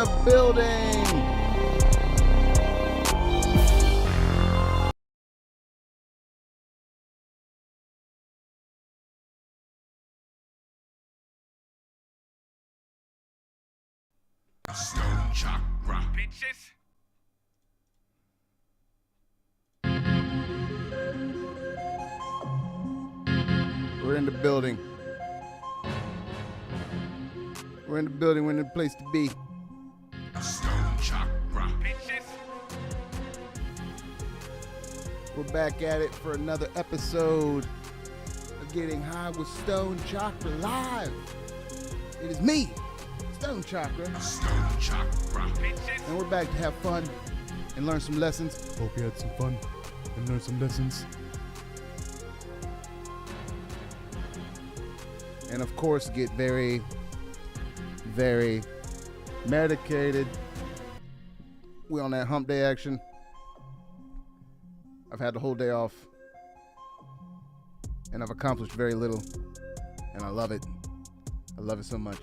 the building. Stone Chakra, bitches. We're in the building. We're in the building. We're in the place to be. Stone Chakra, bitches. We're back at it for another episode of Getting High with Stone Chakra live. It is me, Stone Chakra. Stone Chakra, bitches. And we're back to have fun and learn some lessons. Hope you had some fun and learned some lessons. And of course, get very, very medicated. We on that hump day action. I've had the whole day off. And I've accomplished very little. And I love it. I love it so much.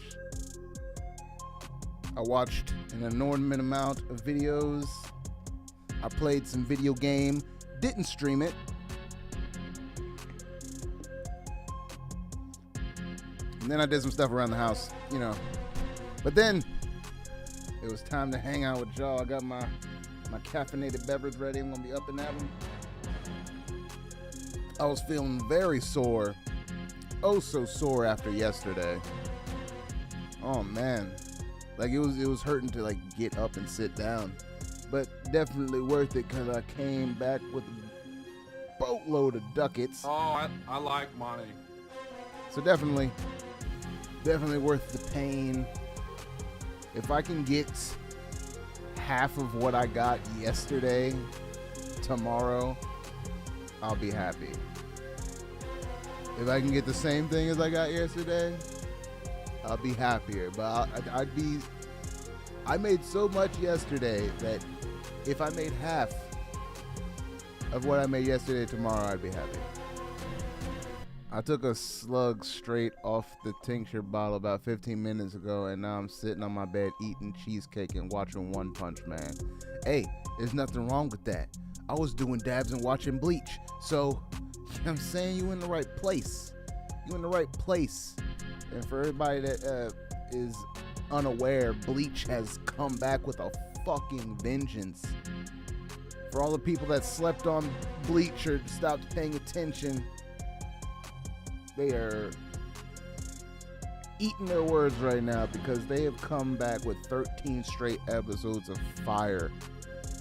I watched an inordinate amount of videos. I played some video game. Didn't stream it. And then I did some stuff around the house, you know. But then it was time to hang out with y'all. I got my caffeinated beverage ready. I'm gonna be up and at 'em. I was feeling very sore. Oh, so sore after yesterday. Oh man. Like it was hurting to like get up and sit down. But definitely worth it because I came back with a boatload of ducats. Oh, I like money. So definitely worth the pain. If I can get half of what I got yesterday, tomorrow, I'll be happy. If I can get the same thing as I got yesterday, I'll be happier. But I made so much yesterday that if I made half of what I made yesterday, tomorrow I'd be happy. I took a slug straight off the tincture bottle about 15 minutes ago, and now I'm sitting on my bed eating cheesecake and watching One Punch Man. Hey, there's nothing wrong with that. I was doing dabs and watching Bleach. So, I'm saying you in the right place. You in the right place. And for everybody that is unaware, Bleach has come back with a fucking vengeance. For all the people that slept on Bleach or stopped paying attention, they are eating their words right now because they have come back with 13 straight episodes of fire.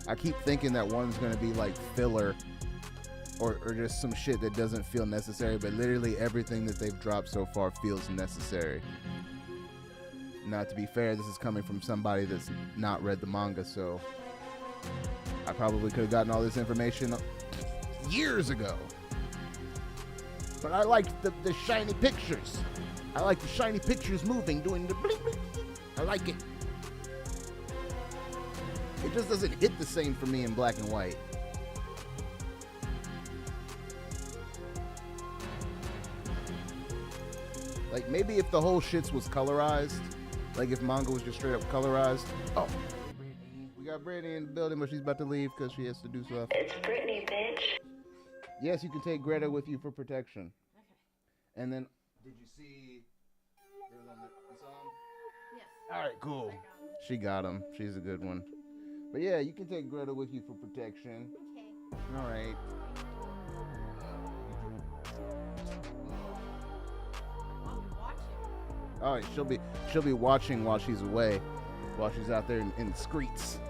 I keep thinking that one's going to be like filler or just some shit that doesn't feel necessary, but literally everything that they've dropped so far feels necessary. Now, to be fair, this is coming from somebody that's not read the manga, so I probably could have gotten all this information years ago. But I like the shiny pictures. I like the shiny pictures moving, doing the bling bling. I like it. It just doesn't hit the same for me in black and white. Like maybe if the whole shits was colorized, like if manga was just straight up colorized. Oh, we got Brittany in the building, but she's about to leave because she has to do stuff. It's Brittany, bitch. Yes, you can take Greta with you for protection. Okay. And then, did you see? You saw him? Yes. All right, cool. She got him. She's a good one. But yeah, you can take Greta with you for protection. Okay. All right. I'll be watching. All right, she'll be watching while she's away, while she's out there in the streets.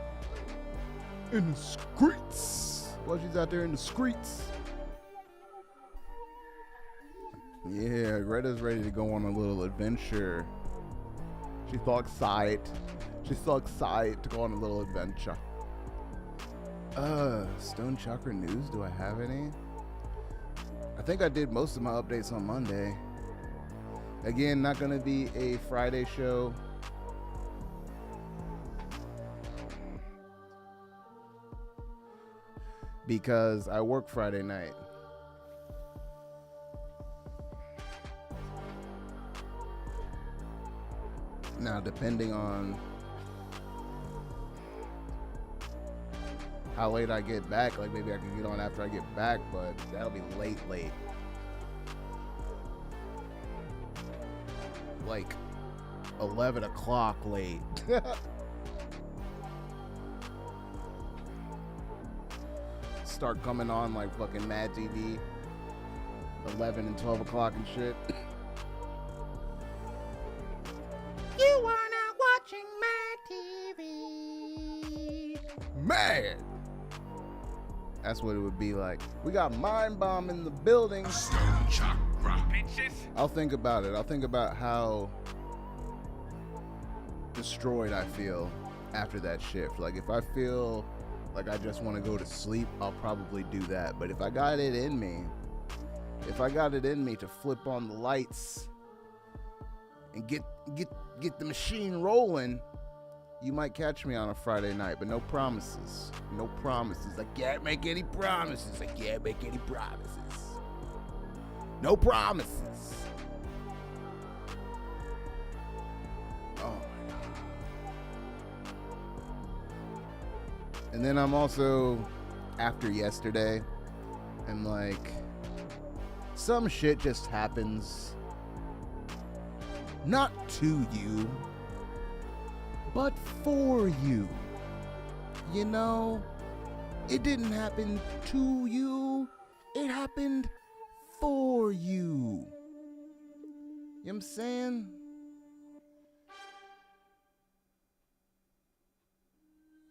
In the streets. While she's out there in the streets. Yeah, Greta's ready to go on a little adventure. She's so excited. She's so excited to go on a little adventure. Stone Chakra news, do I have any? I think I did most of my updates on Monday. Again, not gonna be a Friday show. Because I work Friday night. Now, depending on how late I get back. Like maybe I can get on after I get back, but that'll be late. Like 11 o'clock late. Start coming on like fucking Mad TV 11 and 12 o'clock and shit. You are now watching Mad TV. Mad! That's what it would be like. We got Mind Bomb in the building. Stone Chakra. Bitches. I'll think about it. I'll think about how destroyed I feel after that shift. Like if I feel like I just want to go to sleep, I'll probably do that. But if I got it in me to flip on the lights and get the machine rolling, you might catch me on a Friday night, but no promises. No promises. I can't make any promises. No promises. Oh my God. And then I'm also, after yesterday, and like, some shit just happens. Not to you, but for you. You know, it didn't happen to you, it happened for you. You know what I'm saying?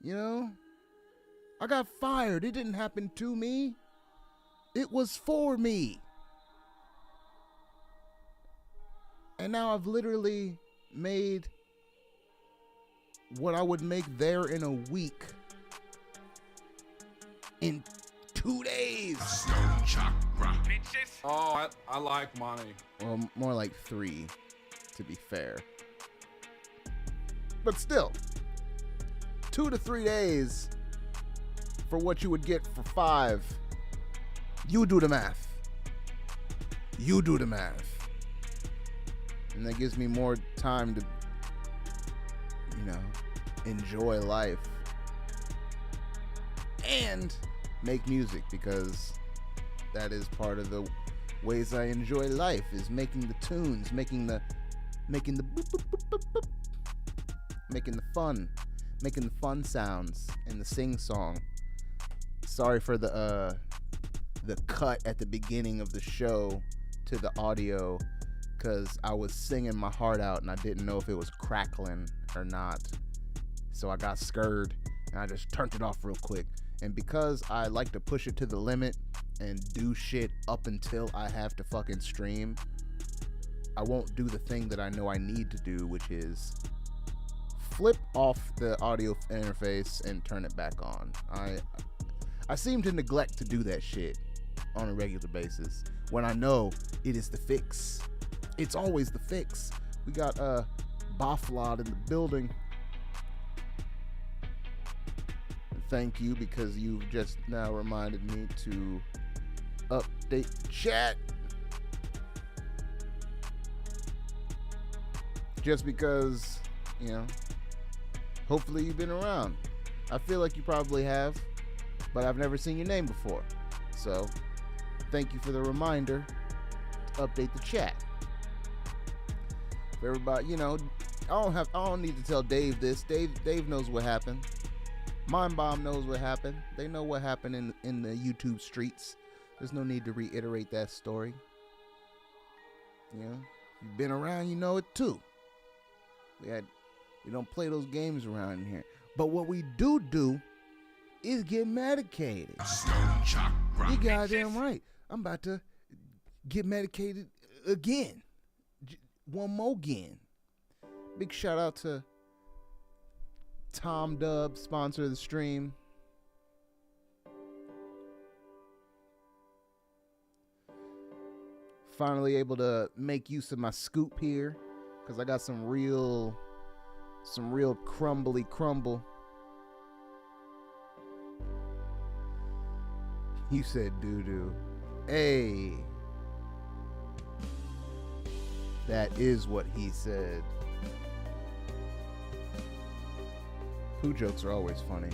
You know, I got fired. It didn't happen to me. It was for me. And now I've literally made what I would make there in a week in 2 days. Stone Chakra. Bitches. Oh, I like money. Well, more like 3, to be fair. But still, 2 to 3 days for what you would get for 5. You do the math. And that gives me more time to, you know, enjoy life and make music, because that is part of the ways I enjoy life, is making the tunes, making the boop, boop, boop, boop, boop, making the fun sounds and the sing song. Sorry for the cut at the beginning of the show to the audio, because I was singing my heart out and I didn't know if it was crackling or not. So I got scared and I just turned it off real quick. And because I like to push it to the limit and do shit up until I have to fucking stream, I won't do the thing that I know I need to do, which is flip off the audio interface and turn it back on. I seem to neglect to do that shit on a regular basis when I know it is the fix. It's always the fix. We got Bofflod in the building. Thank you, because you've just now reminded me to update the chat. Just because, you know, hopefully you've been around. I feel like you probably have, but I've never seen your name before. So, thank you for the reminder to update the chat. For everybody, you know, I don't need to tell Dave this. Dave knows what happened. Mind Bomb knows what happened. They know what happened in the YouTube streets. There's no need to reiterate that story. You know, you've been around, you know it too. We don't play those games around here. But what we do is get medicated. Stone Chakra. You goddamn right. I'm about to get medicated again. One more again. Big shout out to Tom Dub, sponsor of the stream. Finally able to make use of my scoop here, because I got some real crumbly crumble. You said doo-doo. Hey. That is what he said. Poo jokes are always funny.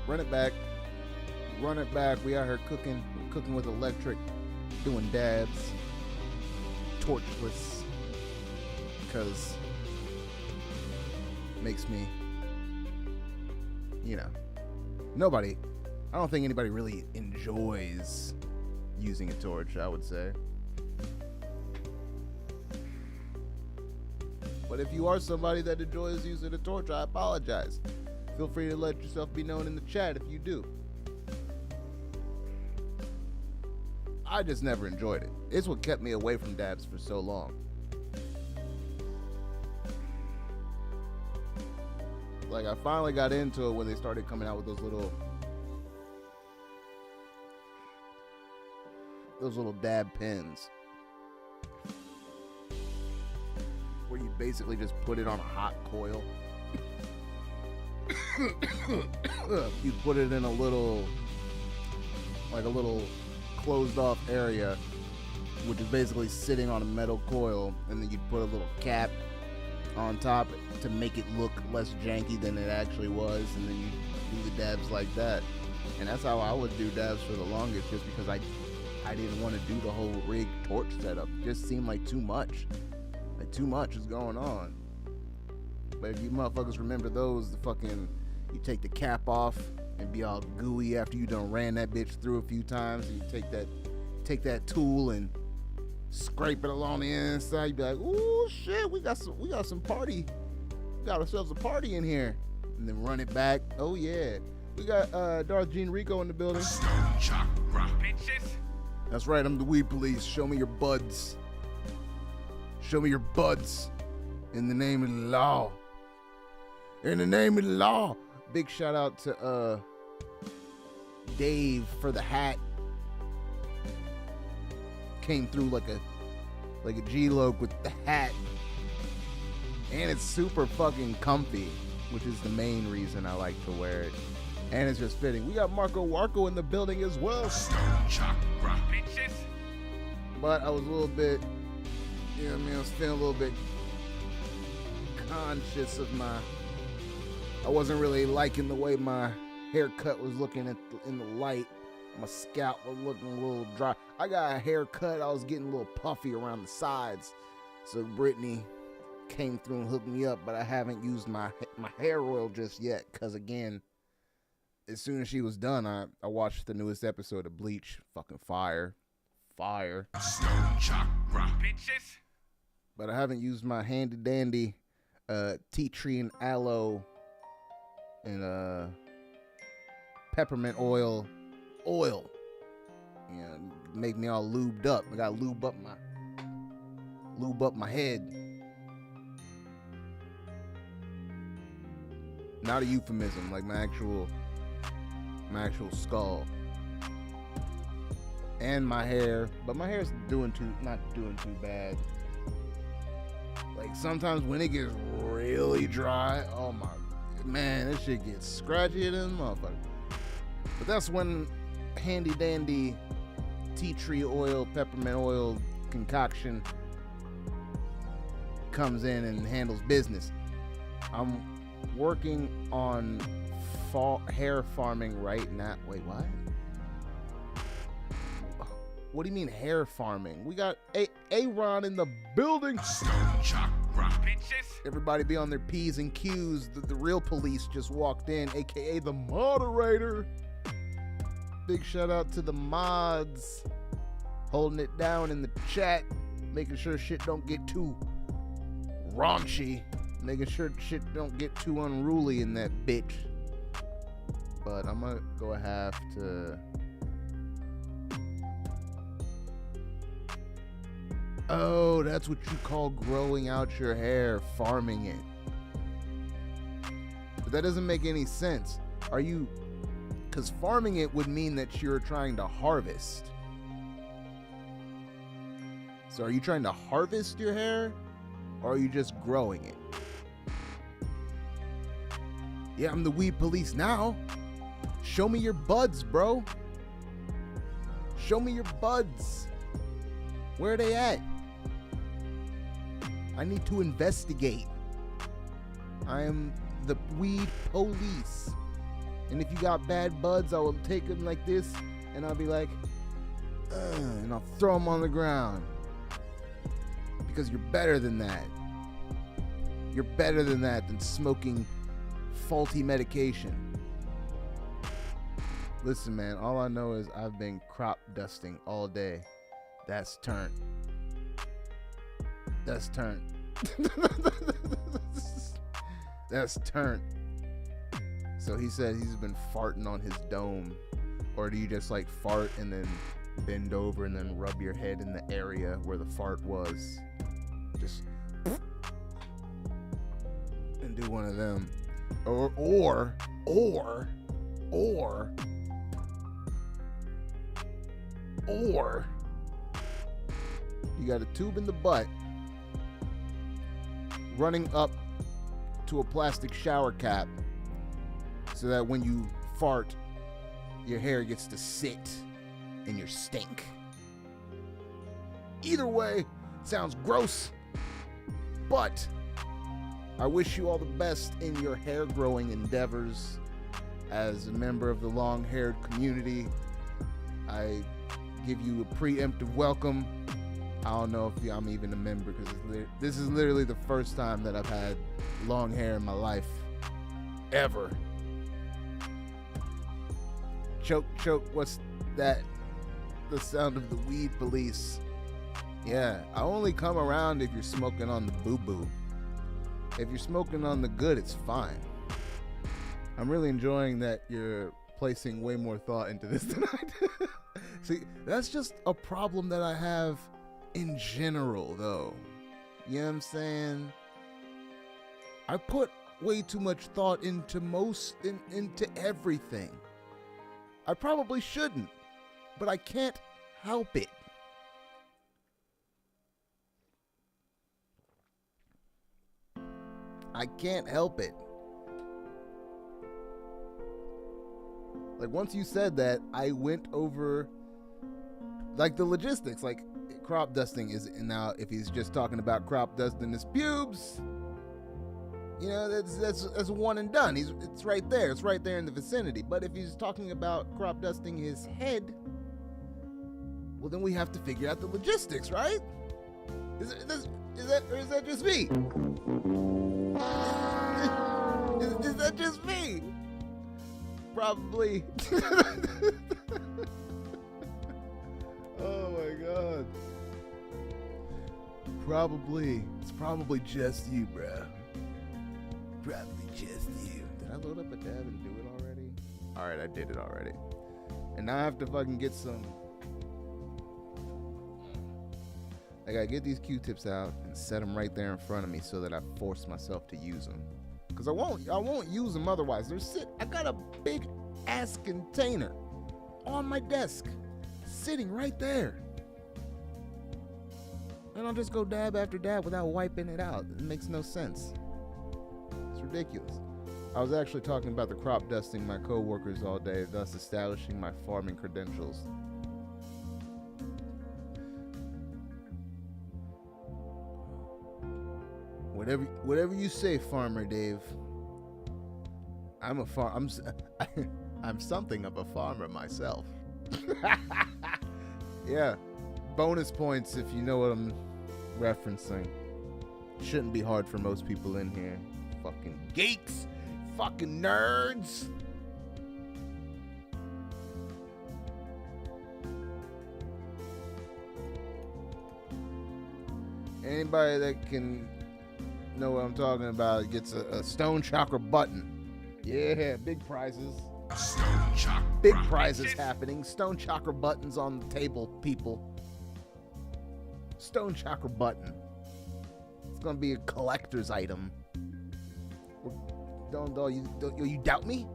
Run it back. Run it back. We out here cooking with electric, doing dabs, torchless, because makes me, nobody, I don't think anybody really enjoys using a torch, I would say. But if you are somebody that enjoys using a torch, I apologize. Feel free to let yourself be known in the chat if you do. I just never enjoyed it. It's what kept me away from dabs for so long. Like, I finally got into it when they started coming out with those little dab pens, where you basically just put it on a hot coil. You put it in a little closed off area, which is basically sitting on a metal coil, and then you'd put a little cap on top to make it look less janky than it actually was, and then you do the dabs like that. And that's how I would do dabs for the longest, just because I didn't want to do the whole rig torch setup. It just seemed like too much. Like, too much is going on. But if you motherfuckers remember those, you take the cap off and be all gooey after you done ran that bitch through a few times, and you take that tool and scrape it along the inside. You be like, ooh shit, we got some party. We got ourselves a party in here. And then run it back. Oh yeah. We got Darth Gene Rico in the building. Stone Chakra, bitches. That's right, I'm the weed police. Show me your buds. Show me your buds. In the name of the law. In the name of the law. Big shout out to Dave for the hat. Came through like a G-Loke with the hat. And it's super fucking comfy, which is the main reason I like to wear it. And it's just fitting. We got Marco Warco in the building as well. Stone Chakra, bitches. But I was a little bit, I was feeling a little bit conscious of I wasn't really liking the way my haircut was looking in the light. My scalp was looking a little dry. I got a haircut. I was getting a little puffy around the sides. So Brittany came through and hooked me up, but I haven't used my hair oil just yet. Because again, as soon as she was done, I watched the newest episode of Bleach. Fucking fire. Stone Chakra, bitches. But I haven't used my handy dandy tea tree and aloe and peppermint oil. Make me all lubed up. I gotta lube up my head. Not a euphemism, like my actual skull. And my hair, but my hair's not doing too bad. Like sometimes when it gets really dry, oh my man, this shit gets scratchy than motherfucker. But that's when handy dandy tea tree oil, peppermint oil concoction comes in and handles business. I'm working on hair farming right now. Wait, what? What do you mean hair farming? We got Aaron in the building. Stone Chakra, bitches. Everybody be on their P's and Q's. The real police just walked in, aka the moderator. Big shout out to the mods holding it down in the chat, making sure shit don't get too raunchy, making sure shit don't get too unruly in that bitch. But I'm gonna have to. Oh, that's what you call growing out your hair, farming it. But that doesn't make any sense. Because farming it would mean that you're trying to harvest. So are you trying to harvest your hair? Or are you just growing it? Yeah, I'm the weed police now. Show me your buds, bro. Show me your buds. Where are they at? I need to investigate. I am the weed police. And if you got bad buds, I will take them like this, and I'll be like, and I'll throw them on the ground. Because you're better than that. You're better than that, than smoking faulty medication. Listen, man, all I know is I've been crop dusting all day. That's turnt. That's turnt. That's turnt. So he said he's been farting on his dome. Or do you just like fart and then bend over and then rub your head in the area where the fart was? Just and do one of them. Or you got a tube in the butt running up to a plastic shower cap so that when you fart, your hair gets to sit in your stink. Either way, sounds gross, but I wish you all the best in your hair growing endeavors. As a member of the long-haired community, I give you a preemptive welcome. I don't know if I'm even a member because this is literally the first time that I've had long hair in my life, ever. Choke, what's that? The sound of the weed police. Yeah, I only come around if you're smoking on the boo-boo. If you're smoking on the good, it's fine. I'm really enjoying that you're placing way more thought into this than I did. See, that's just a problem that I have in general, though. You know what I'm saying? I put way too much thought into into everything. I probably shouldn't, but I can't help it. I can't help it. Like, once you said that, I went over, like, the logistics. Like, crop dusting is, and now if he's just talking about crop dusting his pubes, you know, that's one and done. It's right there. It's right there in the vicinity. But if he's talking about crop dusting his head, well, then we have to figure out the logistics, right? Is that just me? Is that just me? Probably. Oh my god. Probably. It's probably just you, bruh. Probably just you. Did I load up a tab and do it already? Alright, I did it already. And now I have to fucking get some. I gotta get these Q-tips out and set them right there in front of me so that I force myself to use them. Cause I won't use them otherwise. I got a big ass container on my desk, sitting right there. And I'll just go dab after dab without wiping it out. It makes no sense. It's ridiculous. I was actually talking about the crop dusting my coworkers all day, thus establishing my farming credentials. Whatever you say, Farmer Dave. I'm something of a farmer myself. Yeah, bonus points if you know what I'm referencing. Shouldn't be hard for most people in here. Fucking geeks, fucking nerds. Anybody that can know what I'm talking about gets a Stone Chakra button. Yeah, big prizes. Stone Chakra. Big prizes happening. Stone Chakra buttons on the table, people. Stone Chakra button. It's gonna be a collector's item. You doubt me?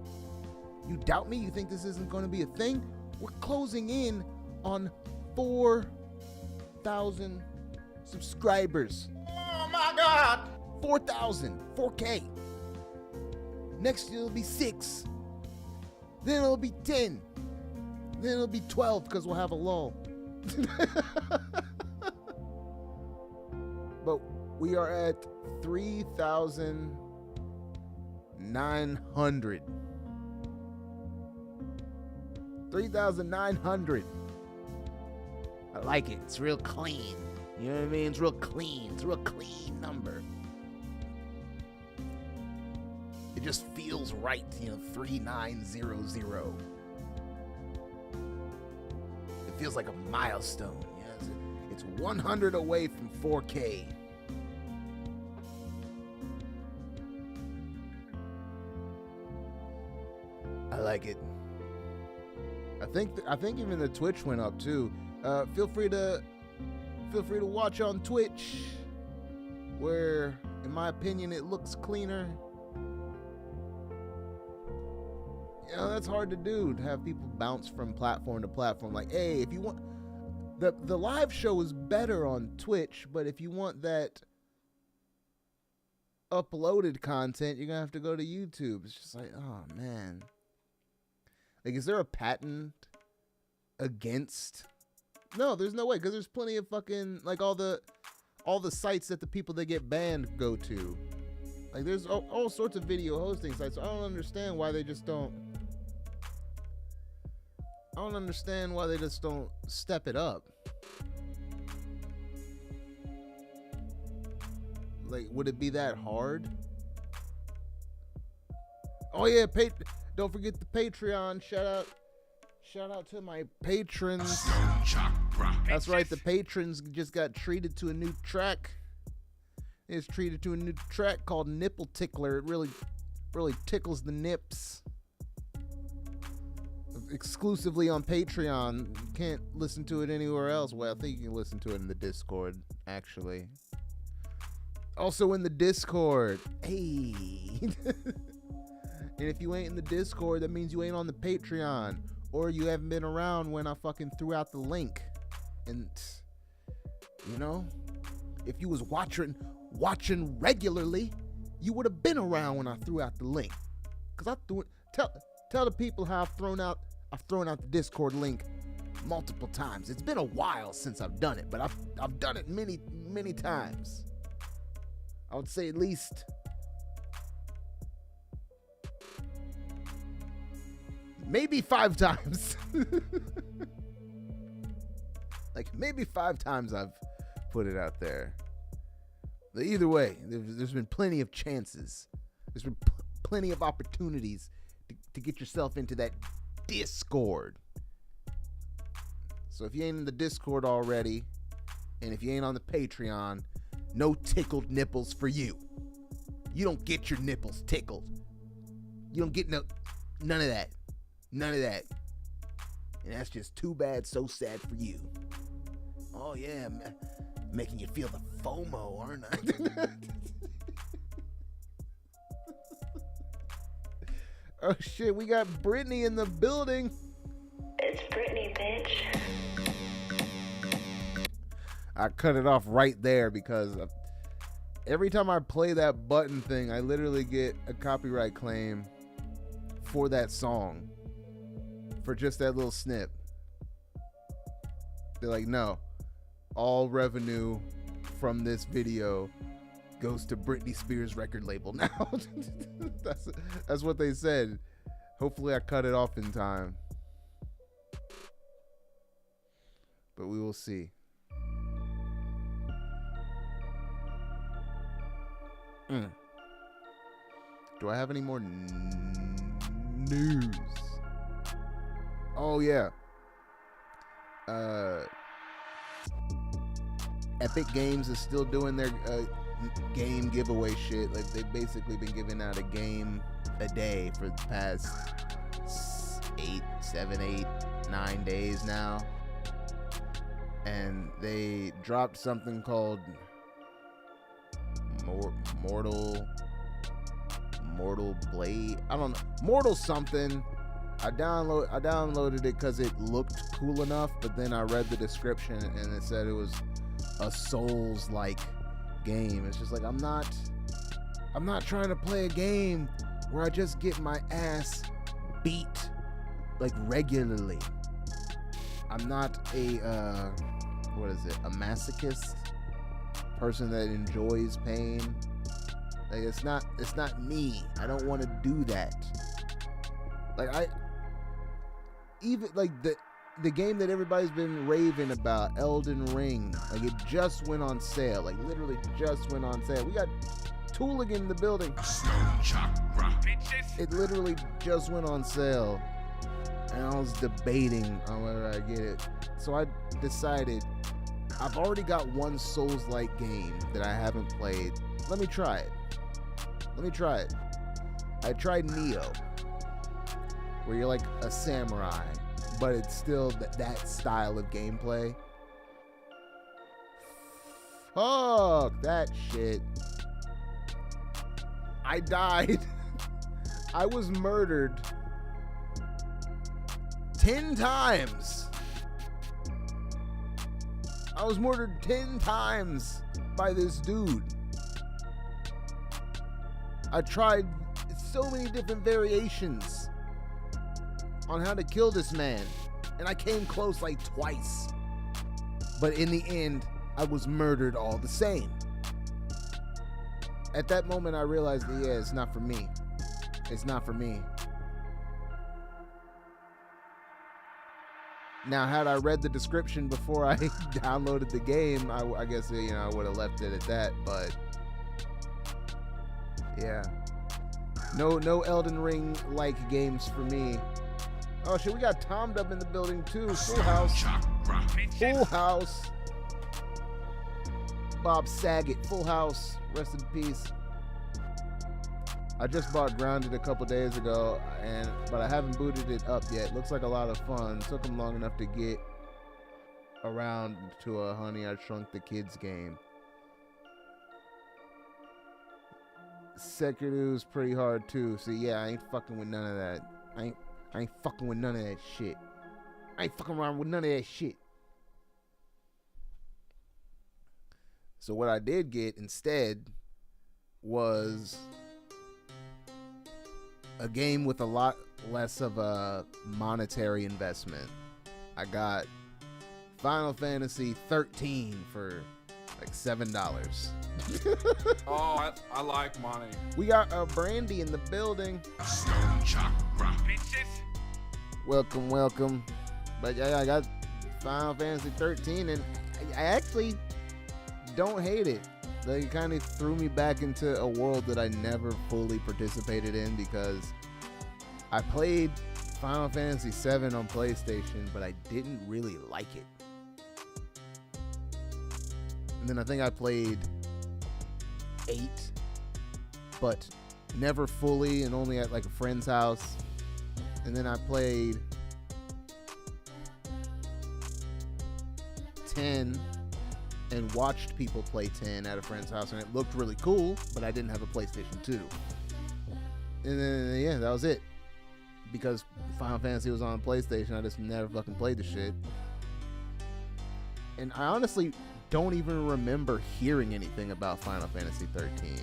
You doubt me? You think this isn't gonna be a thing? We're closing in on 4,000 subscribers. Oh my God! 4,000, 4K. Next year it'll be 6. Then it'll be 10. Then it'll be 12 because we'll have a lull. But we are at 3,900. 3,900. I like it. It's real clean. You know what I mean? It's real clean. It's a real clean number. It just feels right, 3900. It feels like a milestone. It's 100 away from 4K. I like it. I think even the Twitch went up too. Feel free to watch on Twitch, where, in my opinion, it looks cleaner. That's hard to do, to have people bounce from platform to platform. Like, hey, if you want, the live show is better on Twitch, but if you want that uploaded content, you're gonna have to go to YouTube. It's just like, oh man. Like, is there a patent against? No, there's no way, because there's plenty of fucking, like, all the sites that the people that get banned go to. Like, there's all sorts of video hosting sites. So I don't understand why they just don't. I don't understand why they just don't step it up. Like, would it be that hard? Oh yeah, don't forget the Patreon. Shout out to my patrons. Stone Chakra. That's right, the patrons just got treated to a new track. It's treated to a new track called Nipple Tickler. It really tickles the nips. Exclusively on Patreon. You can't listen to it anywhere else. Well, I think you can listen to it in the Discord, actually. Also in the Discord. Hey. And if you ain't in the Discord, that means you ain't on the Patreon. Or you haven't been around when I fucking threw out the link. And, if you was watching regularly, you would have been around when I threw out the link. Because tell the people how I've thrown out the Discord link multiple times. It's been a while since I've done it, but I've done it many, many times. I would say at least maybe 5 times. Like, maybe 5 times I've put it out there. But either way, there's been plenty of chances. There's been plenty of opportunities to get yourself into that Discord. So if you ain't in the Discord already, and if you ain't on the Patreon, no tickled nipples for you. You don't get your nipples tickled. You don't get none of that. None of that. And that's just too bad, so sad for you. Oh yeah, making you feel the FOMO, aren't I? Oh shit, we got Brittany in the building. It's Brittany, bitch. I cut it off right there because every time I play that button thing, I literally get a copyright claim for that song. For just that little snip. They're like, no, all revenue from this video goes to Britney Spears record label now. That's what they said. Hopefully I cut it off in time. But we will see. Do I have any more news? Oh yeah. Epic Games is still doing their game giveaway shit. Like, they've basically been giving out a game a day for the past 7, 8, 9 days now. And they dropped something called Mortal Blade. I don't know. Mortal something. I downloaded it because it looked cool enough, but then I read the description and it said it was a Souls-like game. It's just like, I'm not trying to play a game where I just get my ass beat like regularly. I'm not a a masochist person that enjoys pain. Like, it's not me. I don't want to do that. Like, even like the game that everybody's been raving about, Elden Ring, like it just went on sale. Like literally just went on sale. We got Tooligan in the building. Stone Chakra. Bitches. It literally just went on sale. And I was debating on whether I get it. So I decided I've already got one Souls-like game that I haven't played. Let me try it. I tried Neo, where you're like a samurai, but it's still that style of gameplay. Fuck that shit. I died. I was murdered 10 times. I was murdered 10 times by this dude. I tried so many different variations on how to kill this man, and I came close like twice. But in the end, I was murdered all the same. At that moment, I realized that, yeah, it's not for me. It's not for me. Now, had I read the description before I downloaded the game, I guess, you know, I would have left it at that, but yeah. No Elden Ring-like games for me. Oh shit, we got Tom Dub in the building too. Full house. Chakra. Full house. Bob Saget, Full House. Rest in peace. I just bought Grounded a couple days ago, but I haven't booted it up yet. Looks like a lot of fun. Took them long enough to get around to a Honey, I Shrunk the Kids game. Sekiro's pretty hard too. So yeah, I ain't fucking with none of that. I ain't fucking with none of that shit. I ain't fucking around with none of that shit. So what I did get instead was a game with a lot less of a monetary investment. I got Final Fantasy 13 for like $7. Oh, I like money. We got Brandy in the building. Stone Chakra. Bitches. Welcome. But yeah, I got Final Fantasy 13, and I actually don't hate it. They kind of threw me back into a world that I never fully participated in, because I played Final Fantasy 7 on PlayStation, but I didn't really like it. And then I think I played 8, but never fully, and only at like a friend's house. And then I played 10 and watched people play 10 at a friend's house, and it looked really cool, but I didn't have a PlayStation 2. And then, yeah, that was it. Because Final Fantasy was on PlayStation, I just never fucking played the shit. And I honestly don't even remember hearing anything about Final Fantasy 13.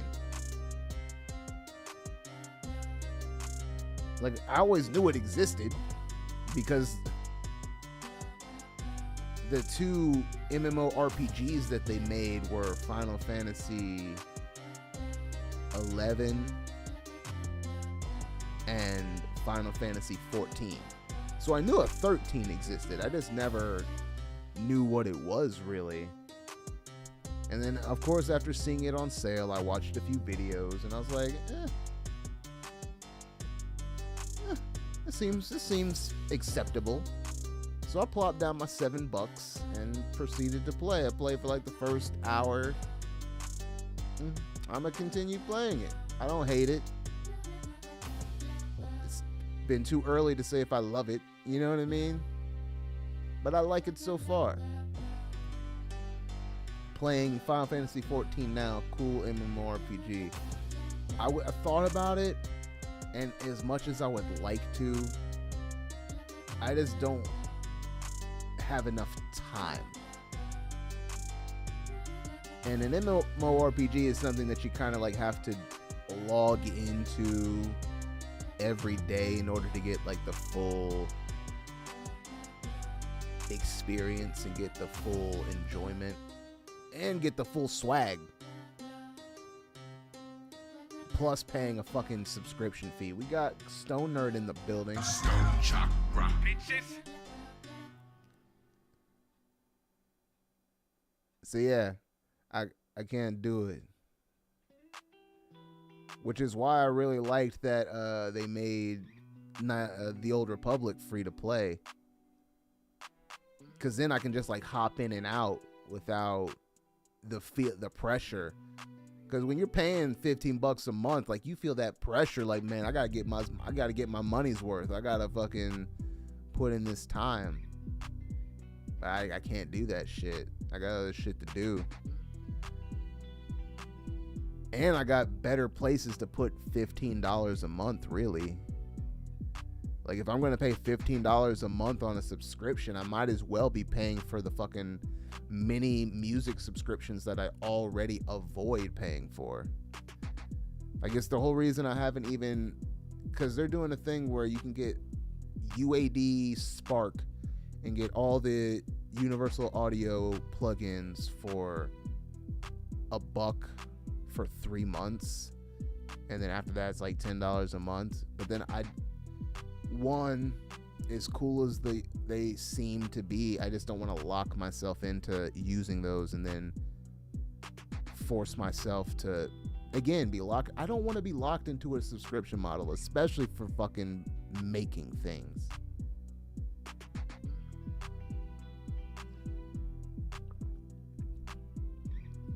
Like, I always knew it existed, because the 2 MMORPGs that they made were Final Fantasy 11 and Final Fantasy 14. So I knew a 13 existed. I just never knew what it was, really. And then, of course, after seeing it on sale, I watched a few videos, and I was like, This seems acceptable. So I plopped down my $7 and proceeded to play. I played for like the first hour. I'm gonna continue playing it. I don't hate it. It's been too early to say if I love it. You know what I mean? But I like it so far. Playing Final Fantasy 14 now, cool MMORPG. I thought about it, and as much as I would like to, I just don't have enough time. And an MMORPG is something that you kind of like have to log into every day in order to get like the full experience and get the full enjoyment and get the full swag. plus paying a fucking subscription fee. We got Stone Nerd in the building. Stone Chakra. Bitches. So yeah, I can't do it. Which is why I really liked that they made the Old Republic free to play. Cause then I can just like hop in and out without the pressure. Cause when you're paying $15 a month, like you feel that pressure. Like, man, I gotta get my money's worth. I gotta fucking put in this time. But I can't do that shit. I got other shit to do. And I got better places to put $15 a month, really. Like, if I'm going to pay $15 a month on a subscription, I might as well be paying for the fucking mini music subscriptions that I already avoid paying for. I guess the whole reason I haven't even... Because they're doing a thing where you can get UAD Spark and get all the Universal Audio plugins for $1 for 3 months, and then after that it's like $10 a month. But then as cool as they seem to be, I just don't want to lock myself into using those and then force myself to again be locked. I don't want to be locked into a subscription model, especially for fucking making things.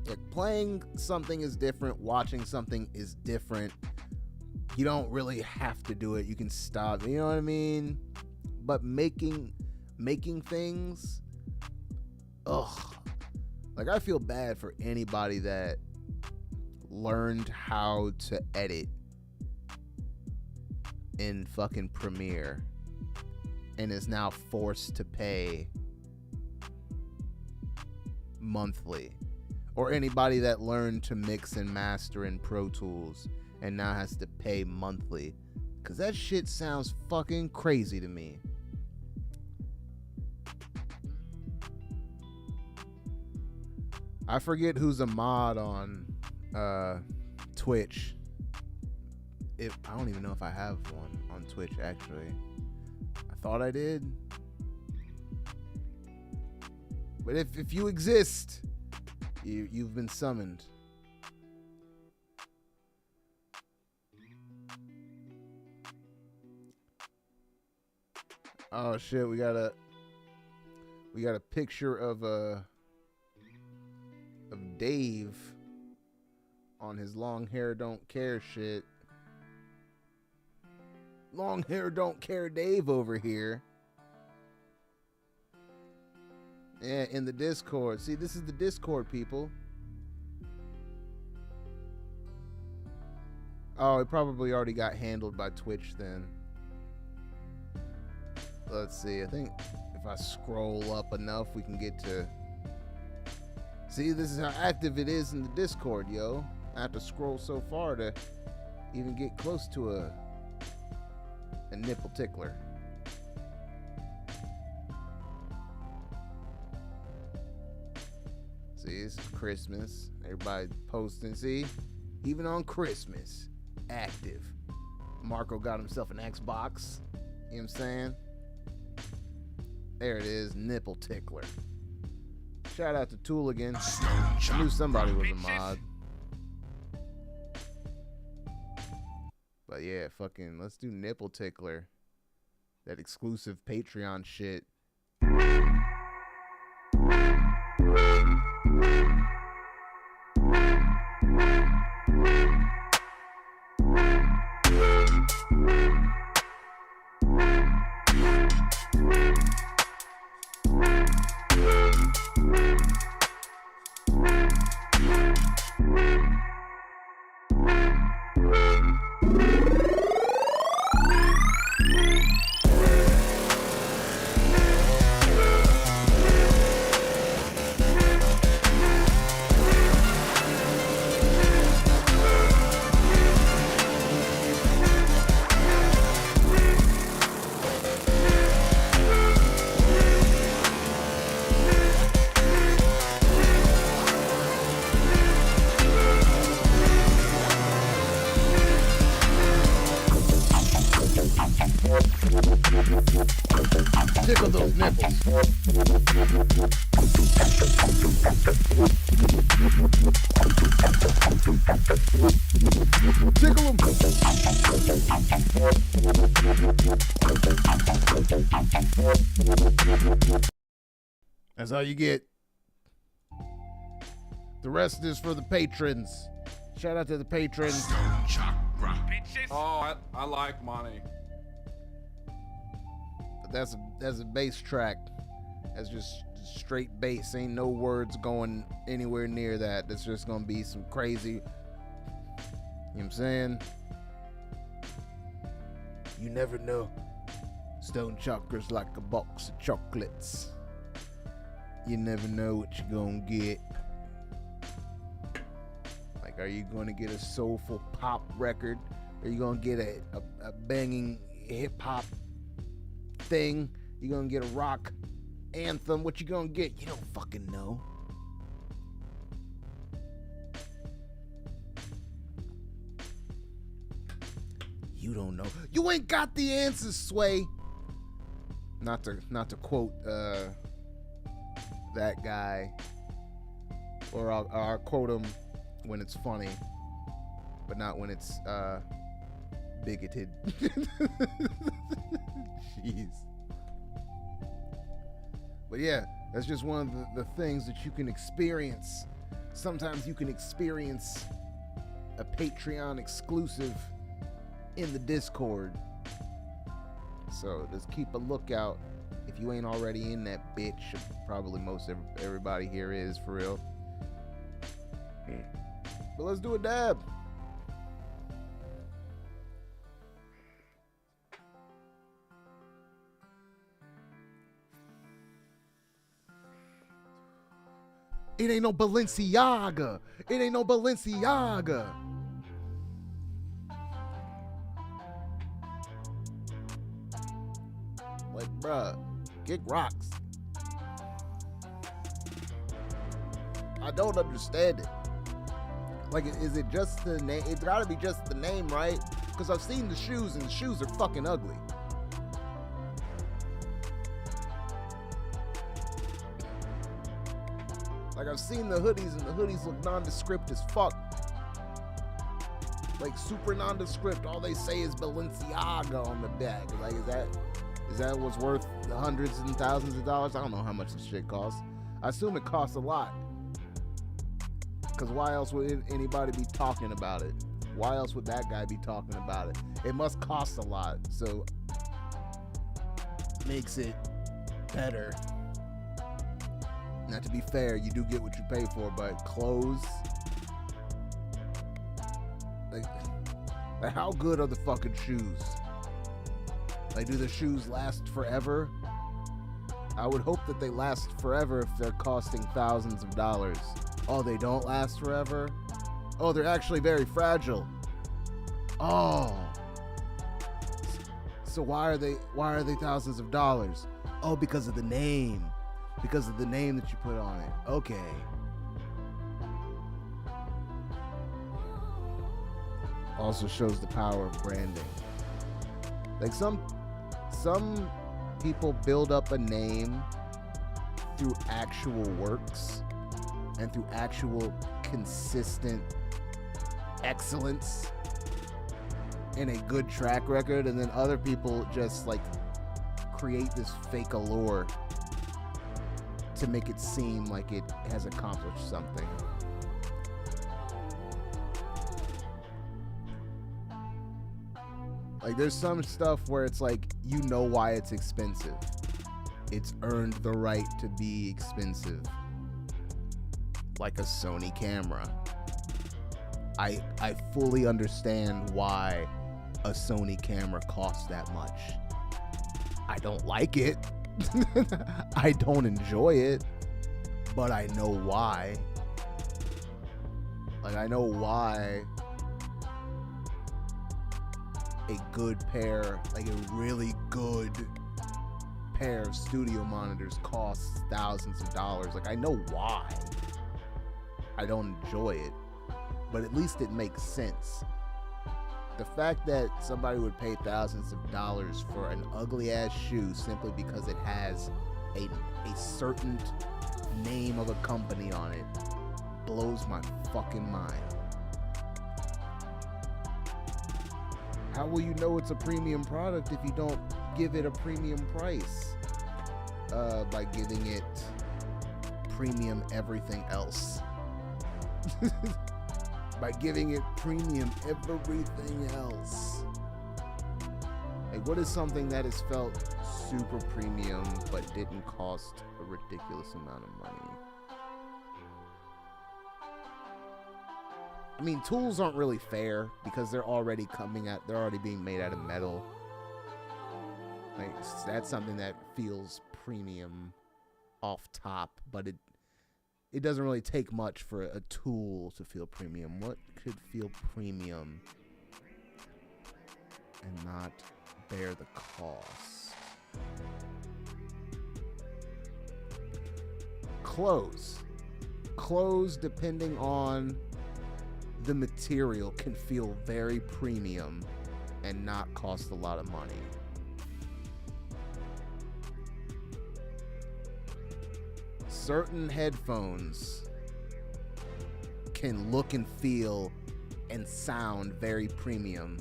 Like, playing something is different, watching something is different. You don't really have to do it. You can stop, you know what I mean? But making things, ugh. Like, I feel bad for anybody that learned how to edit in fucking Premiere and is now forced to pay monthly. Or anybody that learned to mix and master in Pro Tools and now has to pay monthly. Because that shit sounds fucking crazy to me. I forget who's a mod on Twitch. I don't even know if I have one on Twitch, actually. I thought I did. But if you exist... You've been summoned. Oh shit, we got a picture of Dave on his long hair don't care shit. Long hair don't care Dave over here. Yeah, in the Discord. See, this is the Discord, people. Oh, it probably already got handled by Twitch then. Let's see. I think if I scroll up enough, we can get to... See, this is how active it is in the Discord, yo. I have to scroll so far to even get close to a nipple tickler. See, this is Christmas. Everybody posting. See, even on Christmas, active. Marco got himself an Xbox. You know what I'm saying? There it is, nipple tickler. Shout out to Tooligan. I knew somebody was a mod. But yeah, fucking, let's do nipple tickler. That exclusive Patreon shit. That's all you get. The rest is for the patrons. Shout out to the patrons. Stone Chakra. Bitches. Oh, I like money. But that's a bass track. That's just straight bass. Ain't no words going anywhere near that. That's just gonna be some crazy. You know what I'm saying? You never know. Stone Chakra's like a box of chocolates. You never know what you're gonna get. Like, are you gonna get a soulful pop record? Are you gonna get a banging hip hop thing? You gonna get a rock anthem? What you gonna get? You don't fucking know. You don't know. You ain't got the answers, Sway. Not to quote that guy, or I'll quote him when it's funny, but not when it's bigoted. Jeez. But yeah, that's just one of the things that you can experience. Sometimes you can experience a Patreon exclusive in the Discord. So just keep a lookout. If you ain't already in that bitch, probably everybody here is, for real. But let's do a dab. It ain't no Balenciaga. It ain't no Balenciaga. Like, bruh, kick rocks. I don't understand it. Like, is it just the name? It's gotta be just the name, right? Because I've seen the shoes, and the shoes are fucking ugly. Like, I've seen the hoodies, and the hoodies look nondescript as fuck. Like, super nondescript. All they say is Balenciaga on the back. Like, is that what's worth the hundreds and thousands of dollars? I don't know how much this shit costs. I assume it costs a lot. Because why else would anybody be talking about it? Why else would that guy be talking about it? It must cost a lot. So, makes it better. Now, to be fair, you do get what you pay for, but clothes, like how good are the fucking shoes? Like, do the shoes last forever? I would hope that they last forever if they're costing thousands of dollars. Oh, they don't last forever? Oh, they're actually very fragile. Oh. So why are they thousands of dollars? Oh, because of the name. Because of the name that you put on it. Okay. Also shows the power of branding. Like, some people build up a name through actual works and through actual consistent excellence and a good track record, and then other people just like create this fake allure to make it seem like it has accomplished something. Like, there's some stuff where it's like, you know why it's expensive. It's earned the right to be expensive. Like a Sony camera. I fully understand why a Sony camera costs that much. I don't like it. I don't enjoy it, but I know why. Like, I know why a good pair, like a really good pair of studio monitors costs thousands of dollars. Like, I know why. I don't enjoy it, but at least it makes sense. The fact that somebody would pay thousands of dollars for an ugly ass shoe simply because it has a certain name of a company on it blows my fucking mind. How will you know it's a premium product if you don't give it a premium price? By giving it premium everything else. By giving it premium everything else. Like, what is something that has felt super premium but didn't cost a ridiculous amount of money? I mean, tools aren't really fair because they're already being made out of metal. Like, that's something that feels premium off top, but it doesn't really take much for a tool to feel premium. What could feel premium and not bear the cost? Clothes, depending on the material, can feel very premium and not cost a lot of money. Certain headphones can look and feel and sound very premium.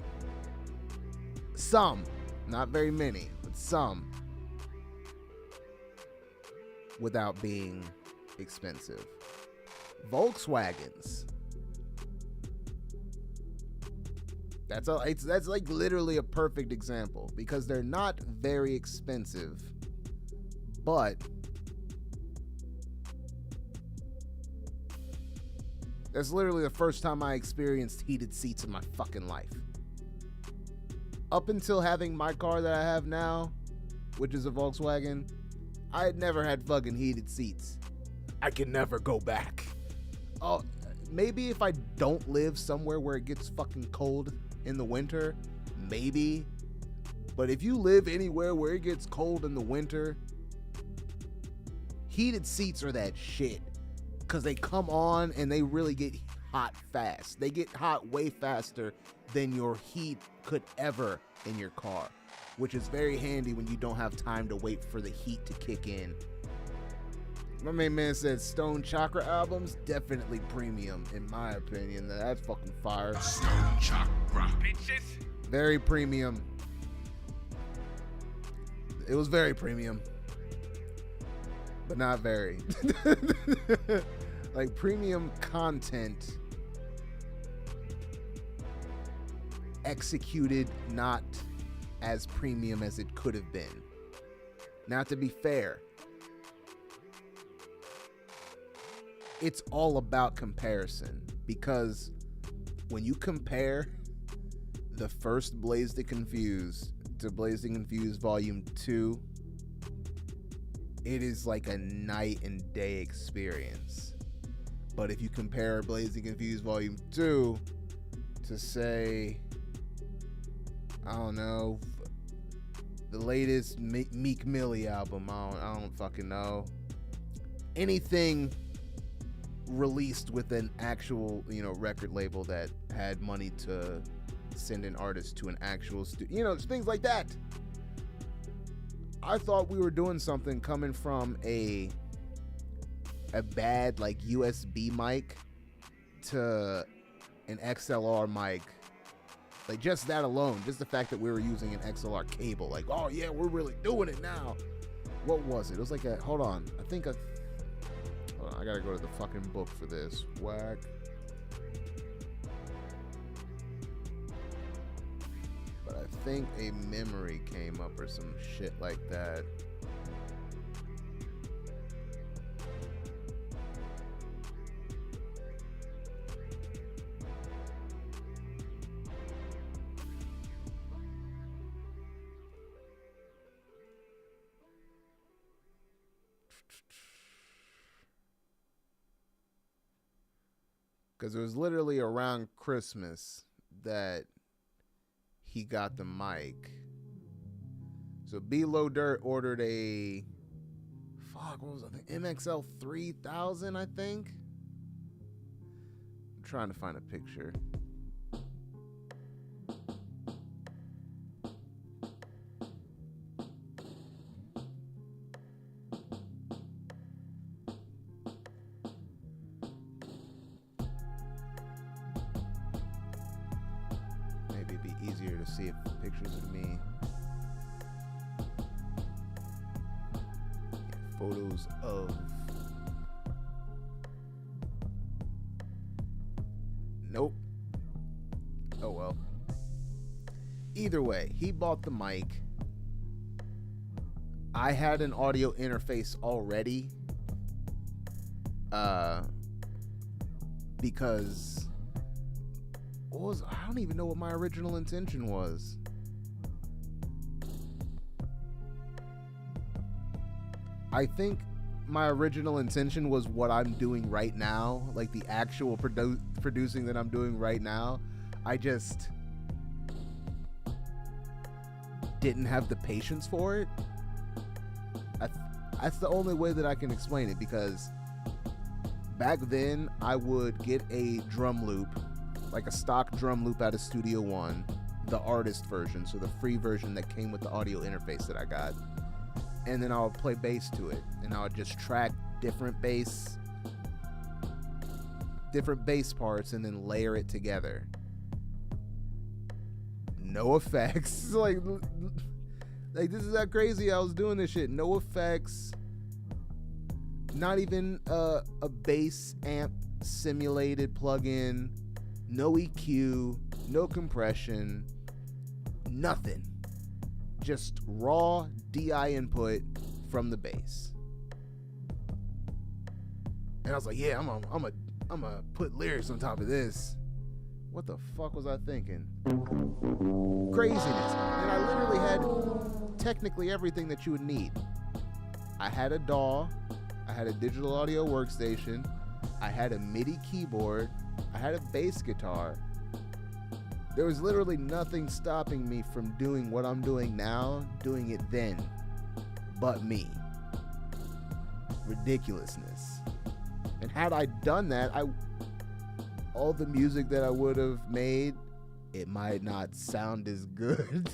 Some, not very many, but some, without being expensive. Volkswagens. That's like literally a perfect example because they're not very expensive, but that's literally the first time I experienced heated seats in my fucking life. Up until having my car that I have now, which is a Volkswagen, I had never had fucking heated seats. I can never go back. Oh, maybe if I don't live somewhere where it gets fucking cold in the winter, maybe. But if you live anywhere where it gets cold in the winter, heated seats are that shit. Because they come on and they really get hot fast. They get hot way faster than your heat could ever in your car, which is very handy when you don't have time to wait for the heat to kick in. My main man said Stone Chakra albums, definitely premium, in my opinion. That's fucking fire. Stone Chakra, bitches. Very premium. It was very premium, but not very. Like, premium content executed not as premium as it could have been. Now, to be fair, it's all about comparison, because when you compare the first Blaze to Confuse to Blaze to Confuse Volume 2, it is like a night and day experience. But if you compare Blaze to Confuse Volume 2 to, say, I don't know, the latest Meek Millie album, I don't fucking know, anything released with an actual, record label that had money to send an artist to an actual studio, things like that. I thought we were doing something coming from a bad like USB mic to an XLR mic. Like, just that alone, just the fact that we were using an XLR cable, like, oh yeah, we're really doing it now. What was it? It was like hold on, I gotta go to the fucking book for this. Whack. But I think a memory came up or some shit like that. Because it was literally around Christmas that he got the mic. So B-Low Dirt ordered a, what was it? The MXL 3000, I think? I'm trying to find a picture. Easier to see pictures of me. Photos of Nope. Oh well. Either way, he bought the mic. I had an audio interface already. Because I don't even know what my original intention was. I think my original intention was what I'm doing right now, like the actual producing that I'm doing right now. I just didn't have the patience for it. That's the only way that I can explain it, because back then I would get a drum loop, like a stock drum loop out of Studio One, the artist version, so the free version that came with the audio interface that I got. And then I would play bass to it, and I would just track different bass parts and then layer it together. No effects. like this is how crazy I was doing this shit. No effects. Not even a bass amp simulated plugin. No EQ. No compression. Nothing. Just raw DI input from the bass. And I was like, yeah, I'm gonna put lyrics on top of this. What the fuck was I thinking? Craziness. And I literally had technically everything that you would need. I had a DAW. I had a digital audio workstation. I had a MIDI keyboard. I had a bass guitar. There was literally nothing stopping me from doing what I'm doing now, doing it then, but me. Ridiculousness. And had I done that, all the music that I would have made, it might not sound as good.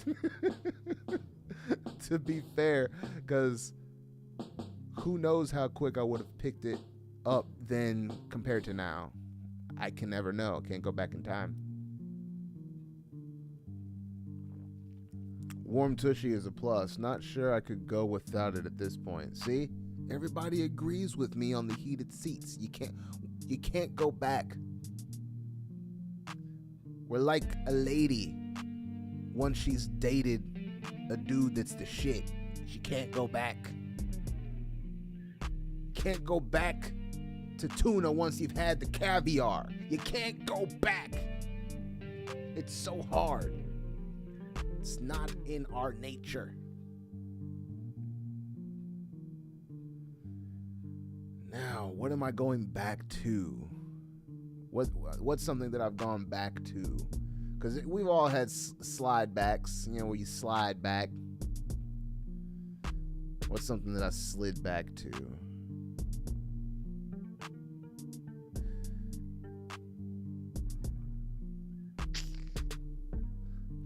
To be fair, because who knows how quick I would have picked it up then compared to now. I can never know. Can't go back in time. Warm tushy is a plus. Not sure I could go without it at this point. See? Everybody agrees with me on the heated seats. You can't go back. We're like a lady once she's dated a dude that's the shit. She can't go back. Can't go back to tuna once you've had the caviar. You can't go back. It's so hard. It's not in our nature. Now, what am I going back to? What's something that I've gone back to? Because we've all had slide backs, where you slide back. What's something that I slid back to?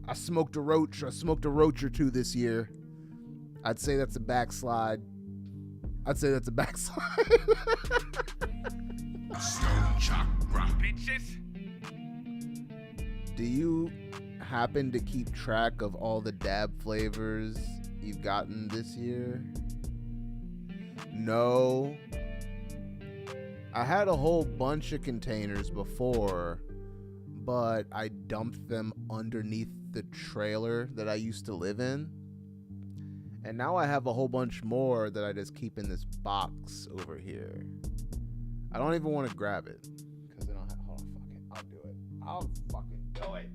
I smoked a roach or two this year. I'd say that's a backslide. Stone Chakra, bitches. Do you happen to keep track of all the dab flavors you've gotten this year? No. I had a whole bunch of containers before, but I dumped them underneath the trailer that I used to live in. And now I have a whole bunch more that I just keep in this box over here. I don't even want to grab it, because then hold on, fuck it. I'll do it. I'll fucking do it.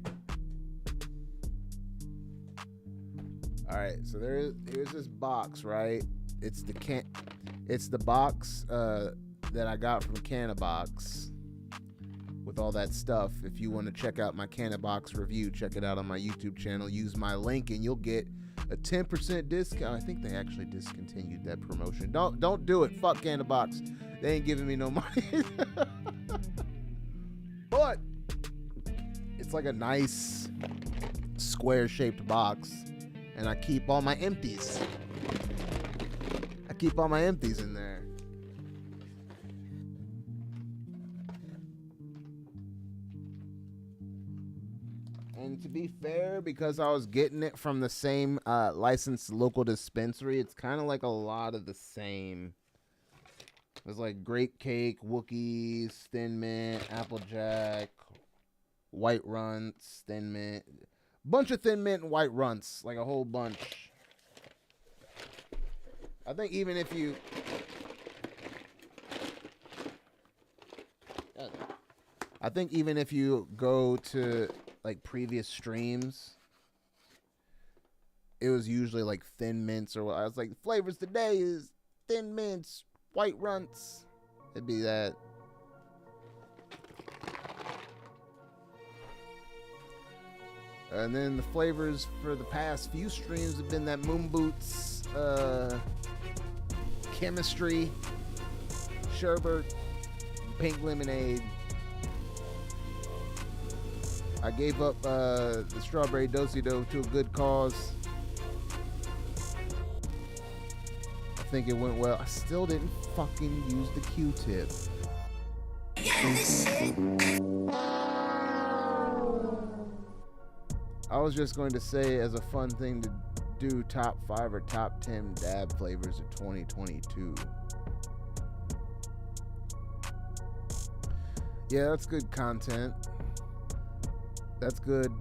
Alright, so here's this box, right? It's the box that I got from Canabox with all that stuff. If you want to check out my Canabox review, check it out on my YouTube channel. Use my link and you'll get a 10% discount. I think they actually discontinued that promotion. Don't do it. Fuck Canabox. They ain't giving me no money. But it's like a nice square-shaped box, and I keep all my empties. In there. And to be fair, because I was getting it from the same licensed local dispensary, it's kind of like a lot of the same. There's like Grape Cake, Wookiees, Thin Mint, Applejack, white runts, thin mint, bunch of thin mint and white runts, like a whole bunch. I think even if you go to like previous streams, it was usually like thin mints, or I was like, flavors today is thin mints, white runts. It'd be that. And then the flavors for the past few streams have been that Moon Boots, chemistry, sherbet, pink lemonade. I gave up the strawberry do-si-do to a good cause. I think it went well. I still didn't fucking use the Q-tip. I was just going to say, as a fun thing to do, top 5 or top 10 dab flavors of 2022. Yeah, that's good content. That's good,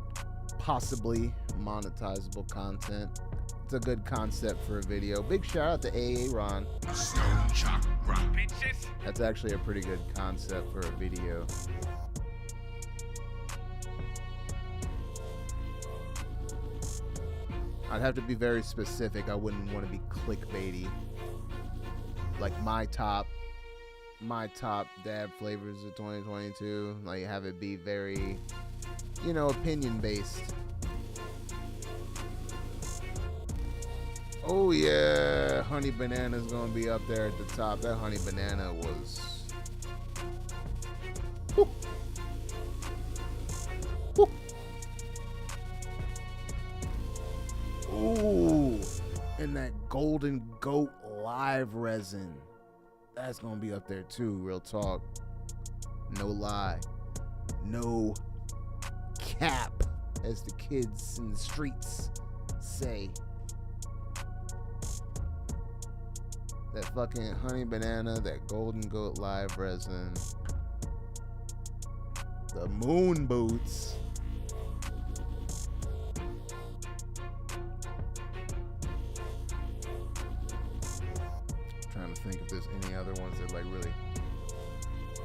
possibly monetizable content. It's a good concept for a video. Big shout out to AA Ron. Chakra. That's actually a pretty good concept for a video. I'd have to be very specific. I wouldn't want to be clickbaity. Like my top dab flavors of 2022. Like have it be very, opinion based. Oh yeah, honey banana is gonna be up there at the top. That honey banana was. Woo. Woo. Ooh, and that Golden Goat live resin. That's gonna be up there too, real talk. No lie. No cap, as the kids in the streets say. That fucking honey banana, that Golden Goat live resin. The Moon Boots. Trying to think if there's any other ones that like really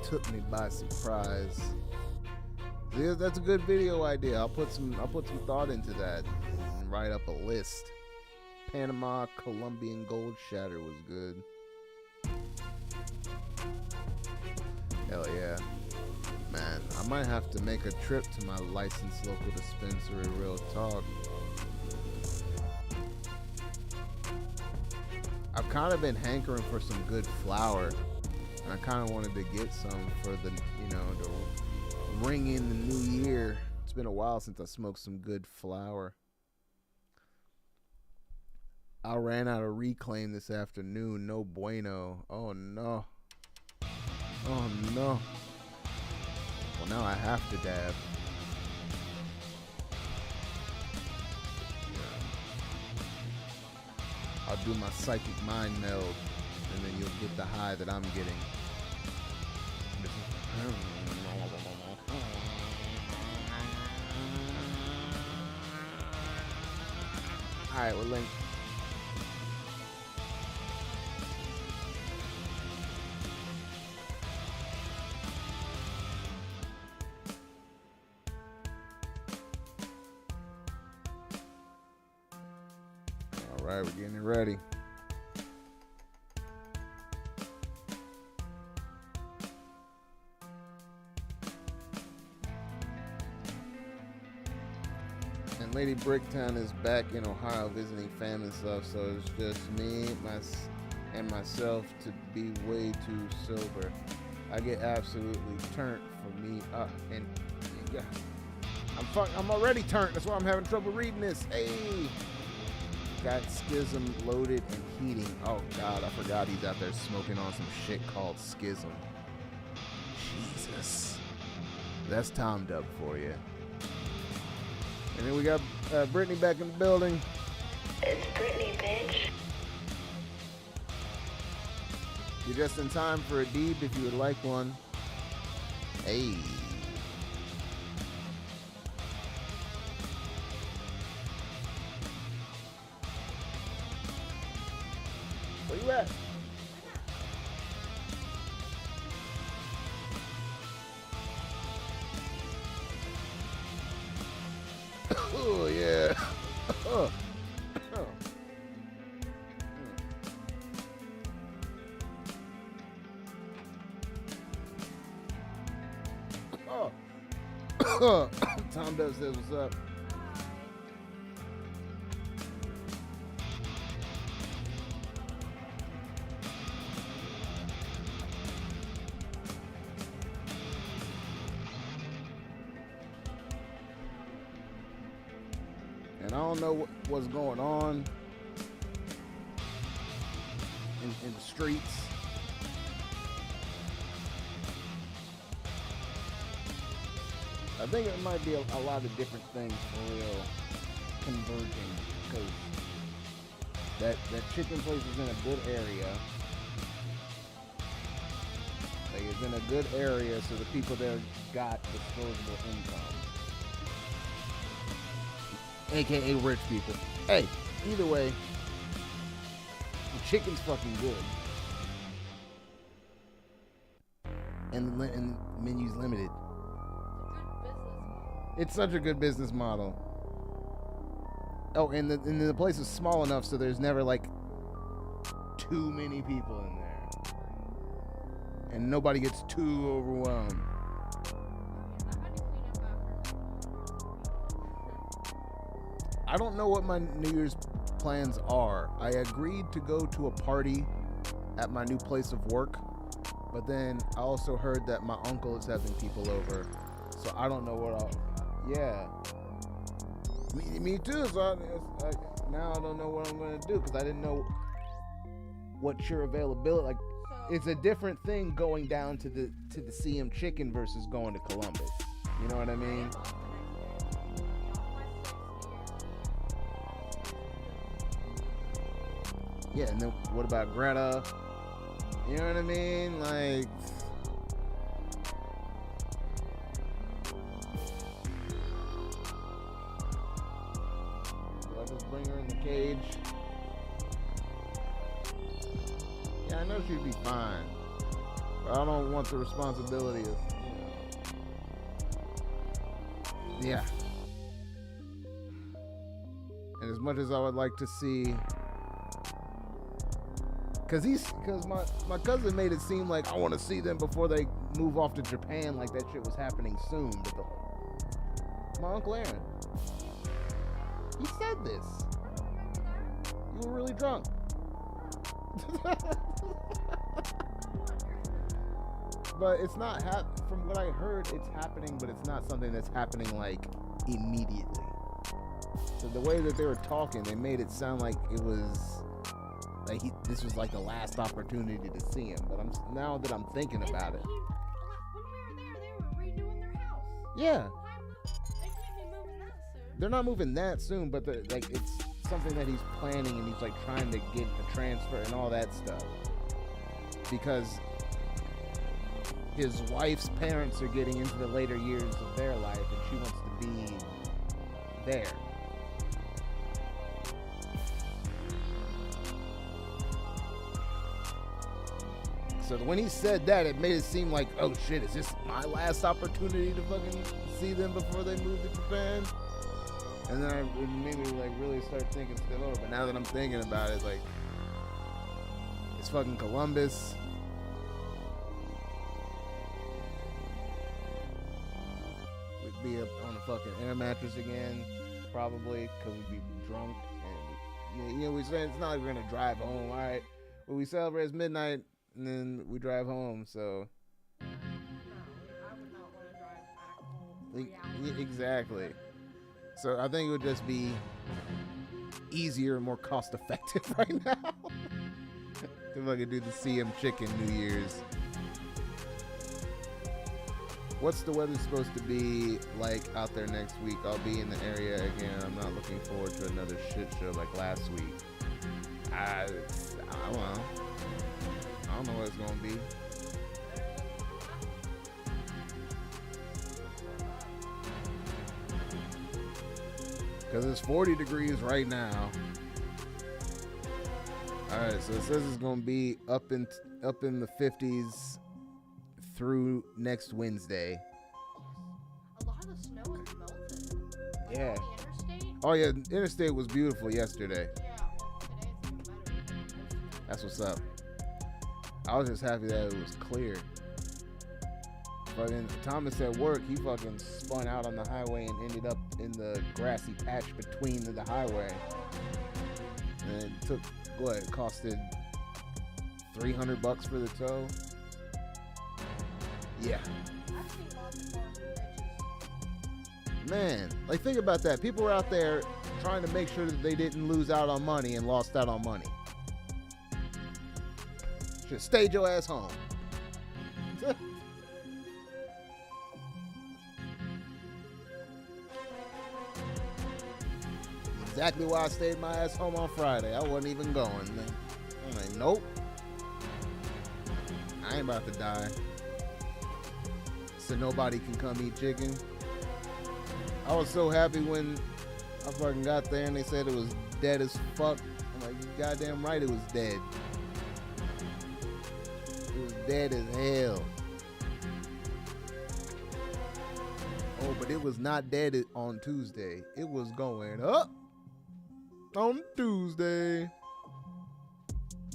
took me by surprise. Yeah, that's a good video idea. I'll put some thought into that and write up a list. Panama Colombian Gold Shatter was good. Hell yeah. Man, I might have to make a trip to my licensed local dispensary, real talk. I've kind of been hankering for some good flour, and I kind of wanted to get some for the, to ring in the new year. It's been a while since I smoked some good flour. I ran out of Reclaim this afternoon. No bueno. Oh no. Oh no. Well, now I have to dab. I'll do my psychic mind meld, and then you'll get the high that I'm getting. Alright, we're linked. Alright, we're getting it ready. And Lady Bricktown is back in Ohio visiting family and stuff, so it's just me and myself to be way too sober. I get absolutely turned for me. And yeah, I'm already turned. That's why I'm having trouble reading this. Hey, got Schism loaded and heating. Oh God, I forgot he's out there smoking on some shit called Schism. Jesus, that's Tom Dub for you. And then we got Brittany back in the building. It's Brittany, bitch. You're just in time for a deep if you would like one. Hey. Oh, yeah. Oh. Oh. Tom Dove says, what's up? And I don't know what's going on in the streets. I think it might be a lot of different things for real converging, because that chicken place is in a good area. Like, it's in a good area, so the people there got disposable income. AKA rich people. Hey, either way, the chicken's fucking good. And the menu's limited. It's such a good business model. Oh, and the place is small enough so there's never like too many people in there. And nobody gets too overwhelmed. I don't know what my New Year's plans are. I agreed to go to a party at my new place of work, but then I also heard that my uncle is having people over. So I don't know what I'll... Yeah. Me too. So now I don't know what I'm going to do, because I didn't know what your availability... Like, it's a different thing going down to the CM Chicken versus going to Columbus. You know what I mean? Yeah, and then what about Greta? You know what I mean? Like... do I just bring her in the cage? Yeah, I know she'd be fine. But I don't want the responsibility of... Yeah. And as much as I would like to see... Because my cousin made it seem like I want to see them before they move off to Japan, like that shit was happening soon. But my Uncle Aaron, he said this. You were really drunk. But it's not, from what I heard, it's happening, but it's not something that's happening like immediately. So the way that they were talking, they made it sound like it was... like this was like the last opportunity to see him, but now that I'm thinking about it. When we were there, they were redoing their house. Yeah. They can't be moving that soon. They're not moving that soon, but like it's something that he's planning, and he's like trying to get a transfer and all that stuff. Because his wife's parents are getting into the later years of their life, and she wants to be there. So when he said that, it made it seem like, oh shit, is this my last opportunity to fucking see them before they move to Japan? And then it made me like really start thinking stuff over. But now that I'm thinking about it, like, it's fucking Columbus. We'd be up on a fucking air mattress again, probably, because we'd be drunk. And, you know, we say it's not like we're gonna drive home, all right? But we celebrate it's midnight, and then we drive home, so... No, I would not want to drive back home 3 hours. Exactly. So I think it would just be easier and more cost effective right now if I could do the CM Chicken New Year's. What's the weather supposed to be like out there next week? I'll be in the area again. I'm not looking forward to another shit show like last week. I don't know. I don't know what it's gonna be. Because it's 40 degrees right now. Alright, so it says it's going to be up in the 50s through next Wednesday. A lot of the snow is melted. Yeah. The interstate? Oh yeah, interstate was beautiful yesterday. Yeah, well, today's even better. That's what's up. I was just happy that it was clear. Fucking Thomas at work, he fucking spun out on the highway and ended up in the grassy patch between the highway. And it took, what, it costed $300 for the tow? Yeah. I've seen lots of cars with bitches. Man, like think about that. People were out there trying to make sure that they didn't lose out on money and lost out on money. Should stayed your ass home. Exactly why I stayed my ass home on Friday. I wasn't even going. I'm like, nope. I ain't about to die. So nobody can come eat chicken. I was so happy when I fucking got there and they said it was dead as fuck. I'm like, you goddamn right it was dead. It was dead as hell. Oh, but it was not dead on Tuesday. It was going up on Tuesday.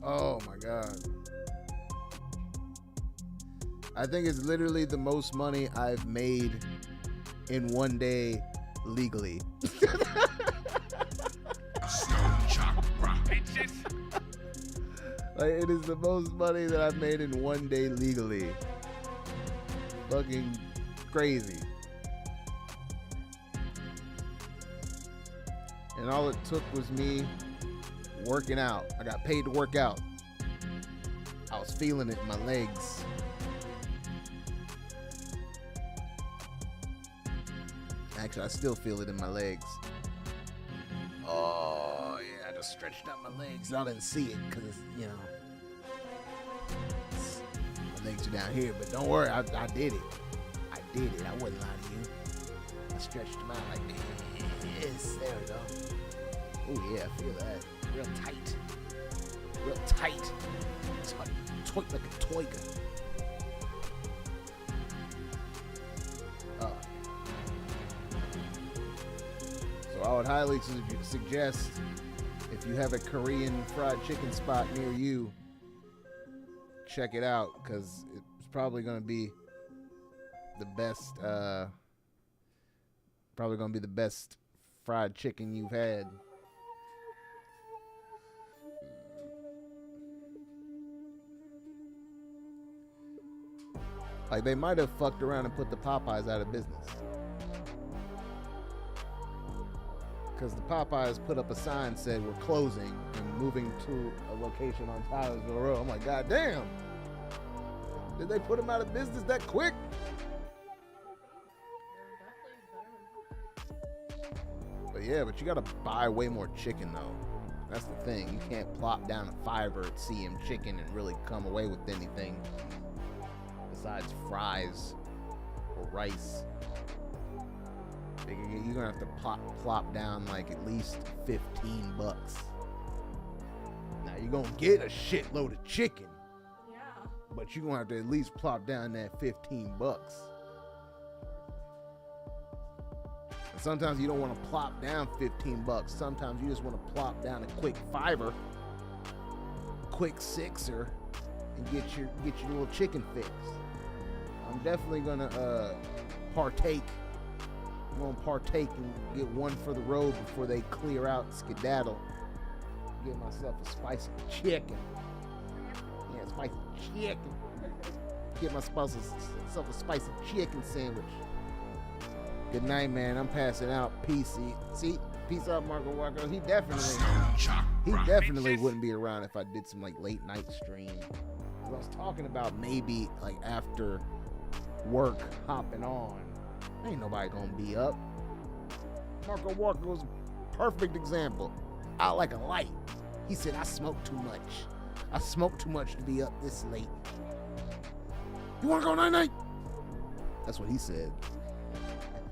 Oh my God. I think it's literally the most money I've made in one day legally. Chakra. Like, it is the most money that I've made in one day legally. Fucking crazy. And all it took was me working out. I got paid to work out. I was feeling it in my legs. Actually, I still feel it in my legs. Oh, yeah, I just stretched out my legs. I didn't see it because, you know, my legs are down here. But don't worry, I did it. I did it. I wouldn't lie to you. I stretched them out like this. There we go. Oh, yeah, I feel that. Real tight. Real tight. Like a toiga. So I would highly suggest, if you have a Korean fried chicken spot near you, check it out, because it's probably going to be the best, fried chicken you've had. Like, they might have fucked around and put the Popeyes out of business. Because the Popeyes put up a sign said we're closing and moving to a location on Tylersville Road. I'm like, God damn. Did they put them out of business that quick? But yeah, but you gotta buy way more chicken though. That's the thing. You can't plop down a $5 at CM Chicken and really come away with anything besides fries or rice. You're gonna have to plop down like at least $15. Now you're gonna get a shitload of chicken, Yeah. but you're gonna have to at least plop down that $15. And sometimes you don't want to plop down $15. Sometimes you just want to plop down a quick $5, quick $6, and get your little chicken fix. I'm definitely gonna partake. I'm gonna partake and get one for the road before they clear out and skedaddle. Get myself a spicy chicken. Yeah, spicy chicken. Get myself a spicy chicken sandwich. Good night, man. I'm passing out. Peace. See? Peace out, Marco Walker. He definitely wouldn't be around if I did some like late night stream. I was talking about maybe like after work hopping on. Ain't nobody gonna be up. Marco Walker was a perfect example. Out like a light. He said, I smoke too much. I smoke too much to be up this late. You wanna go night-night? That's what he said.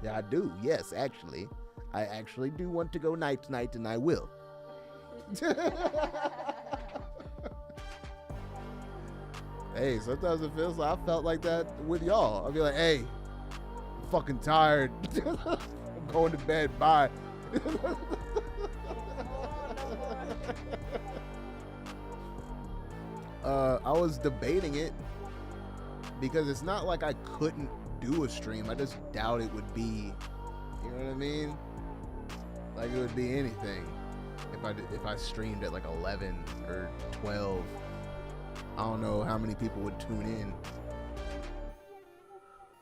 Yeah, I do. Yes, actually. I actually do want to go night-night, and I will. Hey, sometimes it feels like I felt like that with y'all. I'll be like, hey, I'm fucking tired. I'm going to bed. Bye. I was debating it because it's not like I couldn't do a stream. I just doubt it would be, you know what I mean? Like it would be anything if I streamed at like 11 or 12. I don't know how many people would tune in.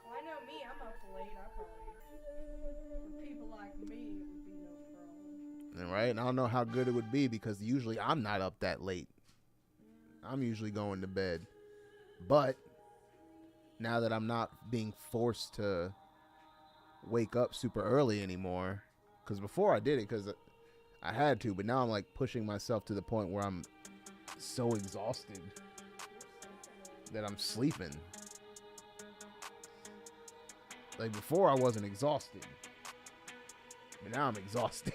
Well, I know me, I'm up late. I probably, for people like me, it would be no problem. Right? And I don't know how good it would be because usually I'm not up that late. I'm usually going to bed. But now that I'm not being forced to wake up super early anymore, because before I did it because I had to, but now I'm like pushing myself to the point where I'm so exhausted that I'm sleeping. Like before I wasn't exhausted, but now I'm exhausted.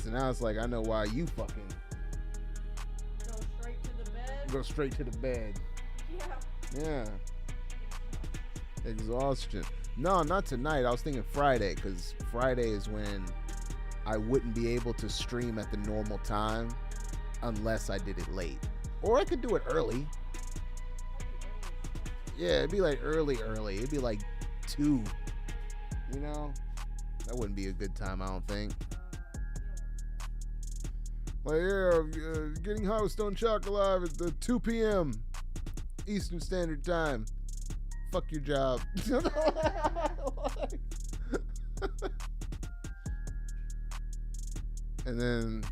So now it's like I know why you fucking Go straight to the bed. go straight to the bed. Yeah. Yeah. Exhaustion. No, not tonight. I was thinking Friday, because Friday is when I wouldn't be able to stream at the normal time unless I did it late. Or I could do it early. Yeah, it'd be like early. It'd be like 2. You know? That wouldn't be a good time, I don't think. Like, yeah, getting high with Stone Chakra live at the 2 p.m. Eastern Standard Time. Fuck your job. And then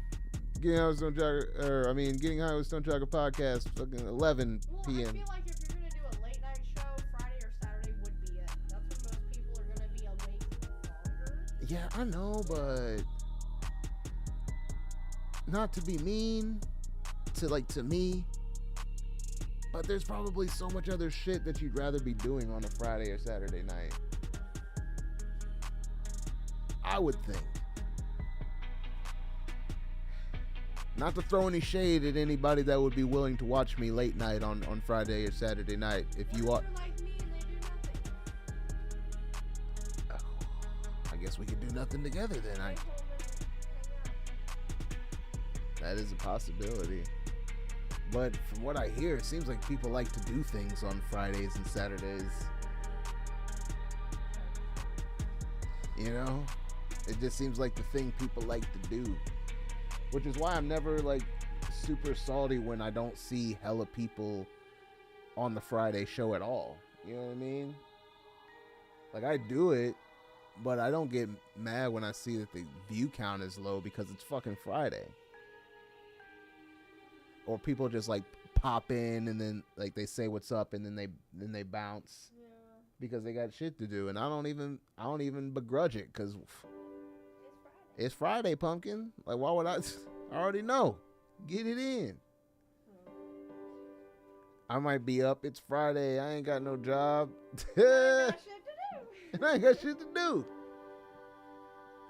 getting high with Stone Chakra, getting high with Stone Chakra podcast, fucking 11 Well, p.m. I feel like if you're gonna do a late night show, Friday or Saturday would be it. That's when most people are gonna be awake longer. Yeah, I know, but not to be mean to me, but there's probably so much other shit that you'd rather be doing on a Friday or Saturday night. I would think. Not to throw any shade at anybody that would be willing to watch me late night on Friday or Saturday night. If you are, They're like me and they do nothing. I guess we could do nothing together then. They told them to hang out. That is a possibility. But from what I hear, it seems like people like to do things on Fridays and Saturdays. You know? It just seems like the thing people like to do. Which is why I'm never like super salty when I don't see hella people on the Friday show at all. You know what I mean? Like I do it, but I don't get mad when I see that the view count is low because it's fucking Friday. Or people just like pop in and then like they say what's up and then they bounce Yeah. because they got shit to do, and I don't even begrudge it because it's Friday, pumpkin. Like why would I already know? Get it in. I might be up. It's Friday. I ain't got no job. I got shit to do. And I ain't got shit to do.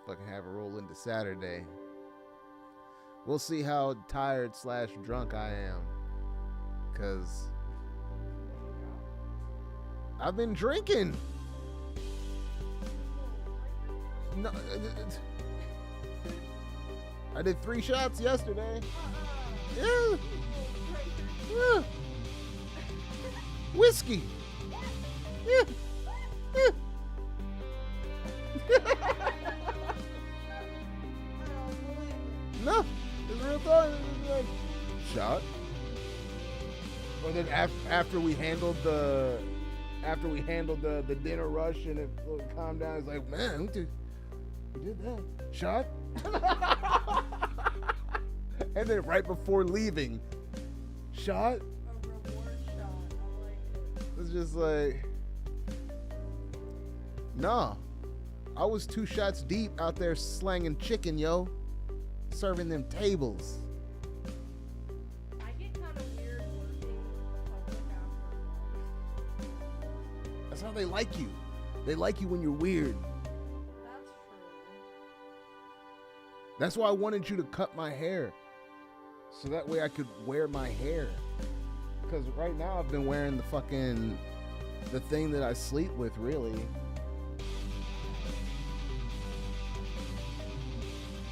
Fucking have it roll into Saturday. We'll see how tired / drunk I am. Because I've been drinking. No, I did 3 shots yesterday. Yeah. Yeah. Whiskey. Yeah. Yeah. No, it's real talk. It's like, shot. Or then after we handled the dinner rush and it calmed down, it's like, man, we did that. Shot. And then right before leaving, shot. A reward shot. I like it. It's just like, nah. I was 2 shots deep out there slanging chicken, yo. Serving them tables. I get kind of weird working public after. That's how they like you. They like you when you're weird. That's true. That's why I wanted you to cut my hair. So that way I could wear my hair. Because right now I've been wearing the fucking the thing that I sleep with, really.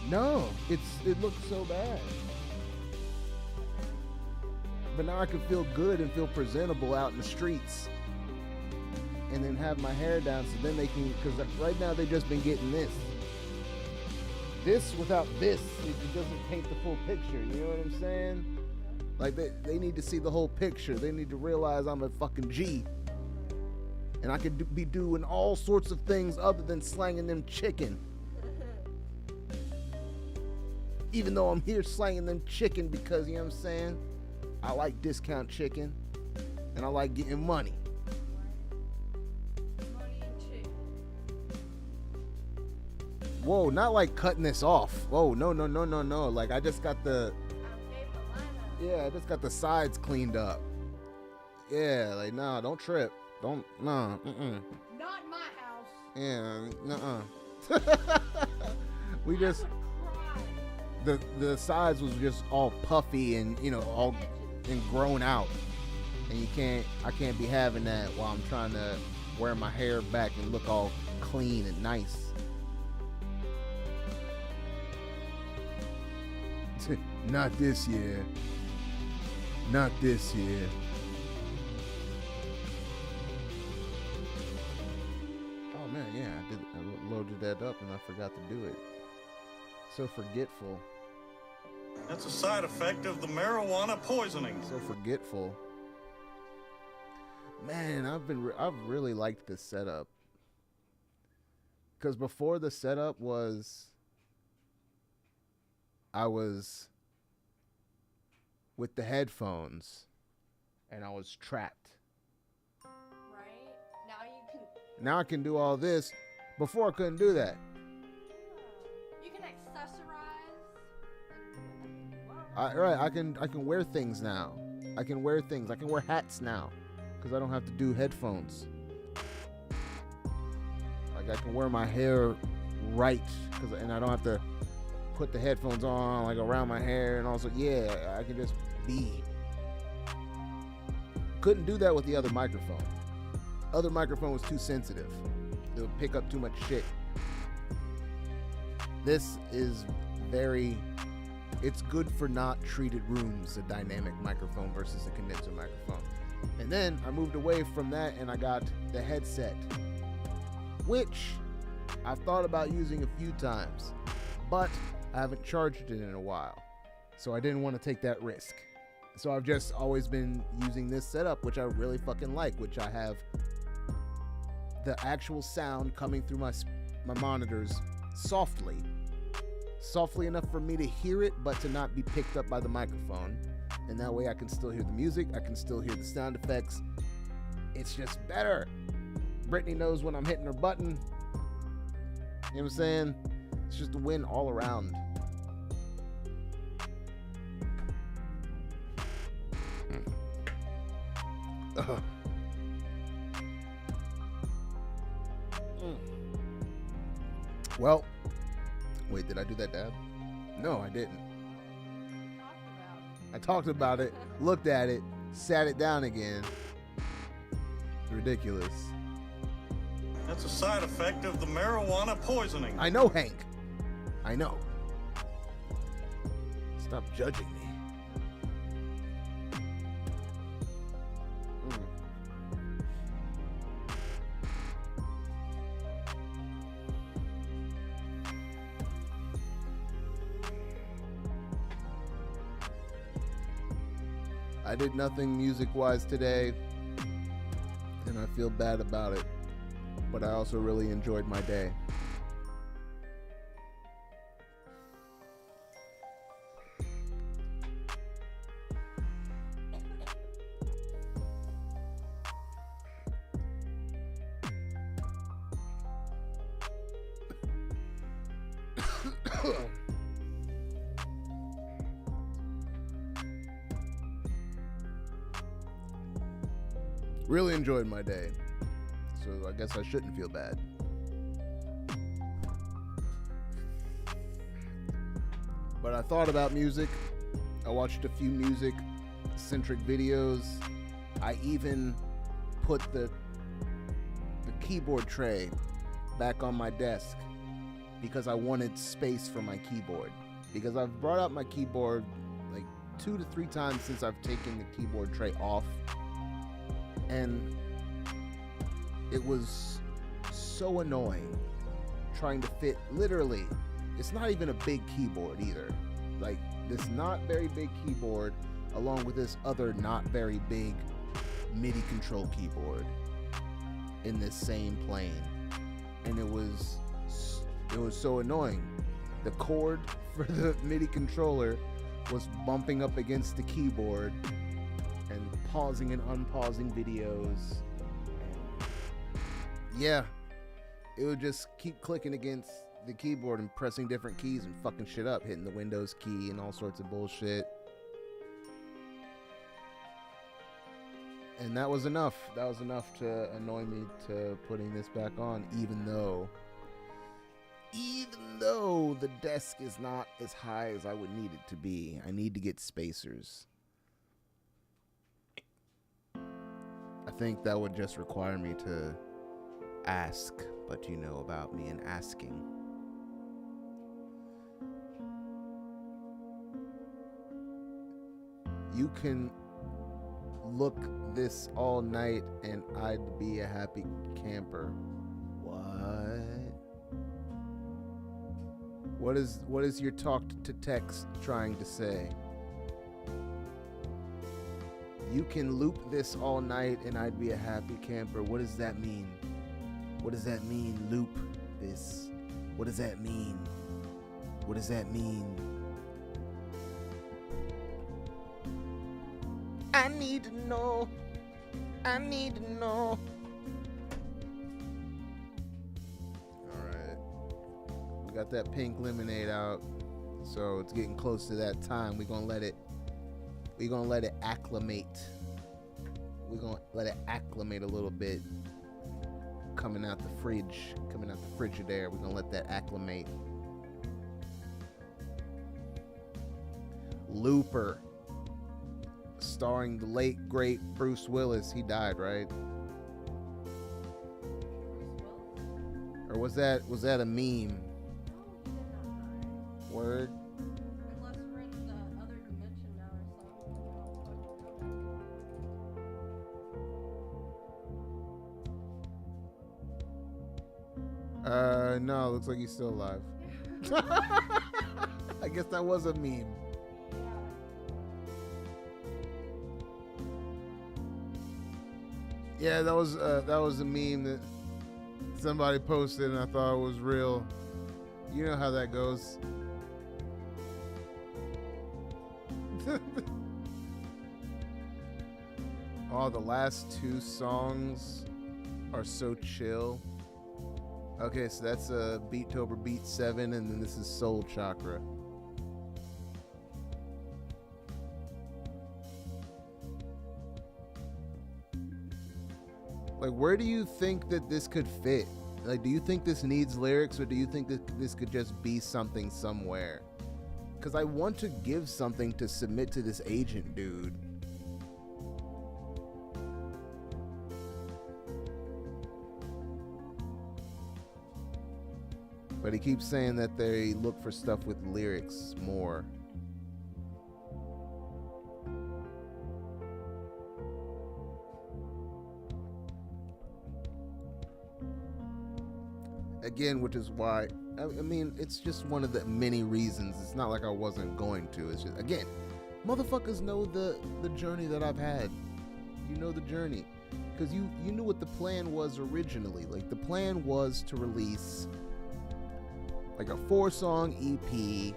No, it looks so bad. But now I can feel good and feel presentable out in the streets. And then have my hair down so then they can, because right now they've just been getting this. This without this, it doesn't paint the full picture, you know what I'm saying? Like, they need to see the whole picture. They need to realize I'm a fucking G. And I could be doing all sorts of things other than slanging them chicken. Even though I'm here slanging them chicken because, you know what I'm saying? I like discount chicken. And I like getting money. Money and chicken. Whoa, not like cutting this off. Whoa, no. Like, I just got the... Yeah, I just got the sides cleaned up. Yeah, like, nah, don't trip. Don't, nah, Not in my house. Yeah, we just, the sides was just all puffy and, you know, all and grown out. And I can't be having that while I'm trying to wear my hair back and look all clean and nice. Not this year. Not this year. Oh man, yeah, I loaded that up and I forgot to do it. So forgetful. That's a side effect of the marijuana poisoning. So forgetful. Man, I've really liked this setup. Because before the setup I was with the headphones and I was trapped. Right? Now you can... Now I can do all this. Before I couldn't do that. You can accessorize. Right, I can wear things now. I can wear things. I can wear hats now. Because I don't have to do headphones. Like, I can wear my hair right. And I don't have to put the headphones on, like, around my hair. And also, yeah, I can just be. Couldn't do that with the other microphone. Other microphone was too sensitive. It would pick up too much shit. This is it's good for not treated rooms, a dynamic microphone versus a condenser microphone. And then I moved away from that and I got the headset, which I've thought about using a few times, but I haven't charged it in a while. So I didn't want to take that risk. So I've just always been using this setup, which I really fucking like, which I have the actual sound coming through my monitors softly enough for me to hear it, but to not be picked up by the microphone. And that way I can still hear the music, I can still hear the sound effects. It's just better. Brittany knows when I'm hitting her button. You know what I'm saying? It's just a win all around. Well, wait, did I do that dab? No, I didn't. I talked about it, looked at it, sat it down again. Ridiculous. That's a side effect of the marijuana poisoning. I know, Hank. I know. Stop judging me. I did nothing music-wise today, and I feel bad about it, but I also really enjoyed my day. Really enjoyed my day, so I guess I shouldn't feel bad. But I thought about music. I watched a few music-centric videos. I even put the the keyboard tray back on my desk because I wanted space for my keyboard. Because I've brought out my keyboard like 2 to 3 times since I've taken the keyboard tray off. And it was so annoying trying to fit, literally, it's not even a big keyboard either. Like, this not very big keyboard along with this other not very big MIDI control keyboard in this same plane. And it was so annoying. The cord for the MIDI controller was bumping up against the keyboard and pausing and unpausing videos. Yeah, it would just keep clicking against the keyboard and pressing different keys and fucking shit up, hitting the Windows key and all sorts of bullshit. And that was enough. That was enough to annoy me to putting this back on, even though the desk is not as high as I would need it to be. I need to get spacers. I think that would just require me to ask, but you know about me and asking. You can look this all night and I'd be a happy camper. What is your talk to text trying to say? You can loop this all night and I'd be a happy camper. What does that mean? What does that mean, loop this? What does that mean? What does that mean? I need to know. I need to know. Alright. We got that pink lemonade out. So it's getting close to that time. We're gonna let it acclimate. We're gonna let it acclimate a little bit. Coming out the Frigidaire. We're gonna let that acclimate. Looper, starring the late great Bruce Willis. He died, right? Or was that a meme? Word. Unless we're in the other dimension now or something. No, looks like he's still alive. I guess that was a meme. Yeah, that was a meme that somebody posted and I thought it was real. You know how that goes. Oh, the last 2 songs are so chill. Okay, so that's Beattober Beat 7, and then this is Soul Chakra. Like, where do you think that this could fit? Like, do you think this needs lyrics, or do you think that this could just be something somewhere? Because I want to give something to submit to this agent, dude. But he keeps saying that they look for stuff with lyrics more. Again, which is why, I mean, it's just one of the many reasons. It's not like I wasn't going to. It's just, again, motherfuckers know the journey that I've had. You know the journey. Because you knew what the plan was originally. Like, the plan was to release like a 4-song EP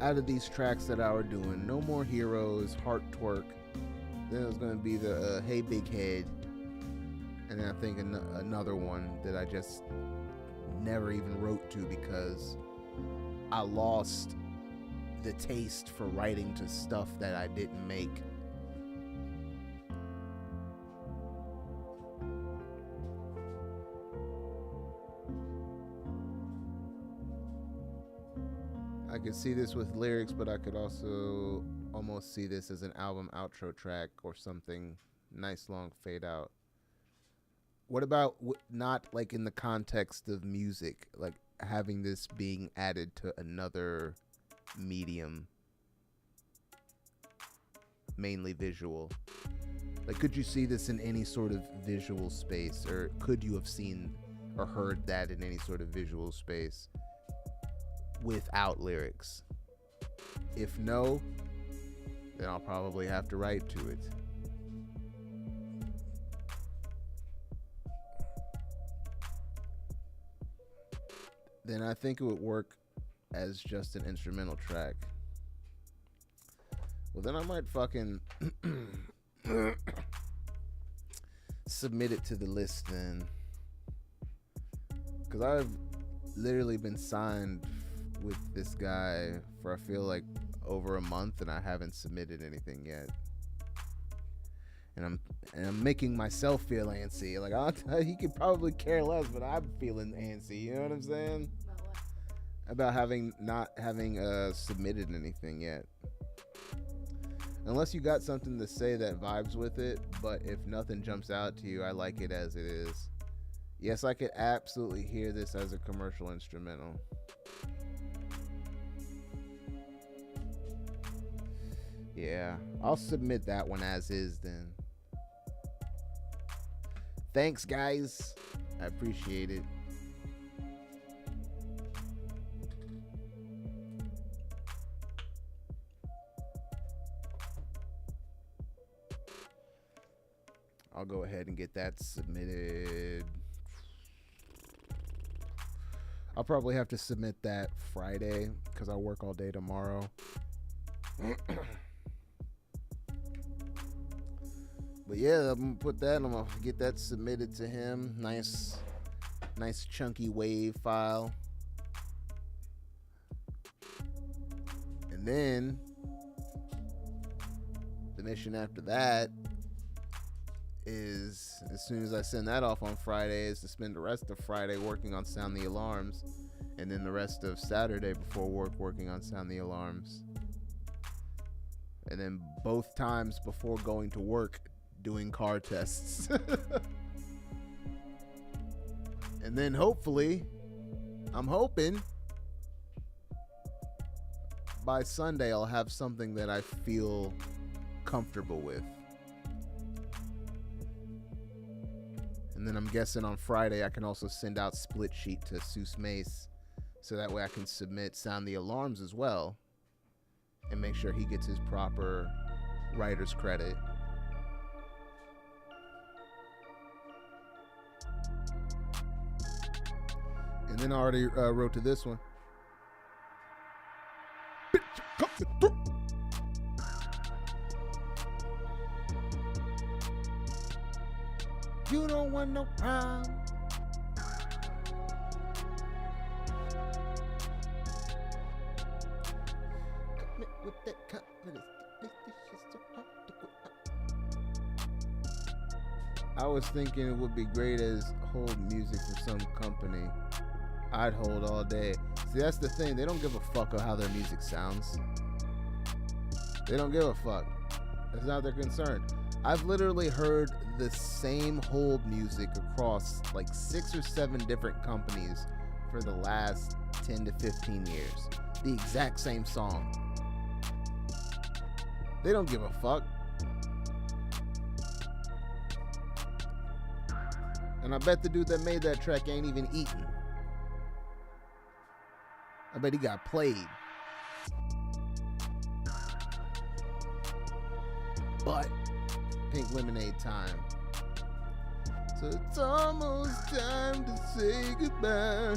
out of these tracks that I were doing. No More Heroes, Heart Twerk. Then it was going to be the Hey Big Head. And then I think another one that I just never even wrote to because I lost the taste for writing to stuff that I didn't make. I could see this with lyrics, but I could also almost see this as an album outro track or something. Nice long fade out. What about not like in the context of music, like having this being added to another medium, mainly visual? Like, could you see this in any sort of visual space, or could you have seen or heard that in any sort of visual space without lyrics? If no, then I'll probably have to write to it. Then I think it would work as just an instrumental track. Well, then I might fucking submit it to the list then. Because I've literally been signed with this guy for, I feel like, over a month, and I haven't submitted anything yet. And I'm making myself feel antsy. Like, I'll tell you, he could probably care less, but I'm feeling antsy. You know what I'm saying? About not having submitted anything yet. Unless you got something to say that vibes with it, but if nothing jumps out to you, I like it as it is. Yes, I could absolutely hear this as a commercial instrumental. Yeah, I'll submit that one as is then. Thanks, guys. I appreciate it. I'll go ahead and get that submitted. I'll probably have to submit that Friday because I work all day tomorrow. But yeah, I'm gonna put that. I'm gonna get that submitted to him. Nice chunky wave file. And then the mission after that is, as soon as I send that off on Friday, is to spend the rest of Friday working on Sound the Alarms, and then the rest of Saturday before work working on Sound the Alarms, and then both times before going to work doing car tests. And then hopefully, I'm hoping by Sunday I'll have something that I feel comfortable with. And then I'm guessing on Friday I can also send out split sheet to Seuss Mace, so that way I can submit Sound the Alarms as well and make sure he gets his proper writer's credit. And then I already wrote to this one. You don't want no problem. With that confidence. I was thinking it would be great as hold music for some company. I'd hold all day. See, that's the thing. They don't give a fuck of how their music sounds. They don't give a fuck. That's not their concern. I've literally heard the same hold music across like 6 or 7 different companies for the last 10 to 15 years. The exact same song. They don't give a fuck. And I bet the dude that made that track ain't even eaten. I bet he got played. But pink lemonade time. So it's almost time to say goodbye.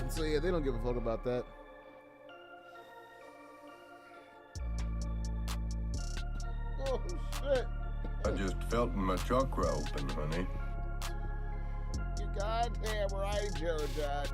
So yeah, they don't give a fuck about that. Oh shit! I just felt my chakra open, honey. You goddamn right, Joe Jack.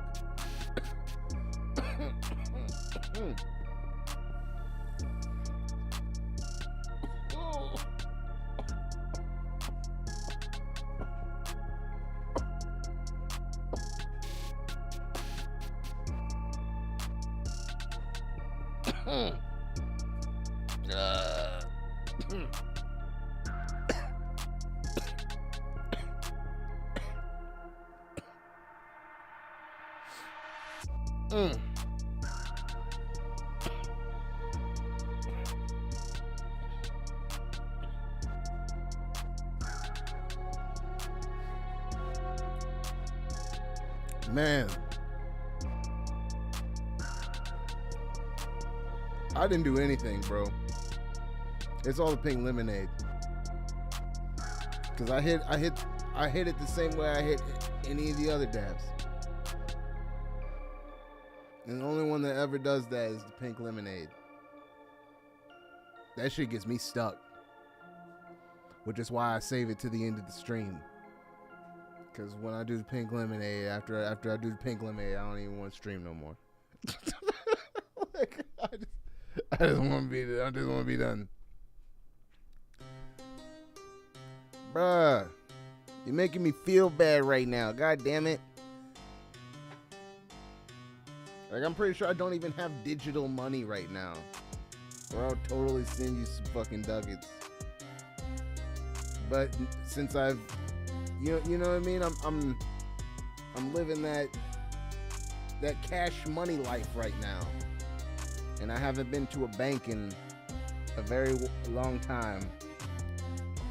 Man, I didn't do anything, bro. It's all the pink lemonade. Cause I hit it the same way I hit any of the other dabs. And the only one that ever does that is the pink lemonade. That shit gets me stuck. Which is why I save it to the end of the stream. Cause when I do the pink lemonade, after I do the pink lemonade, I don't even want to stream no more. Like, I just want to be done. Bruh, you're making me feel bad right now. God damn it. Like, I'm pretty sure I don't even have digital money right now, or I'll totally send you some fucking ducats. But since I've, you know what I mean? I'm living that cash money life right now, and I haven't been to a bank in a very long time.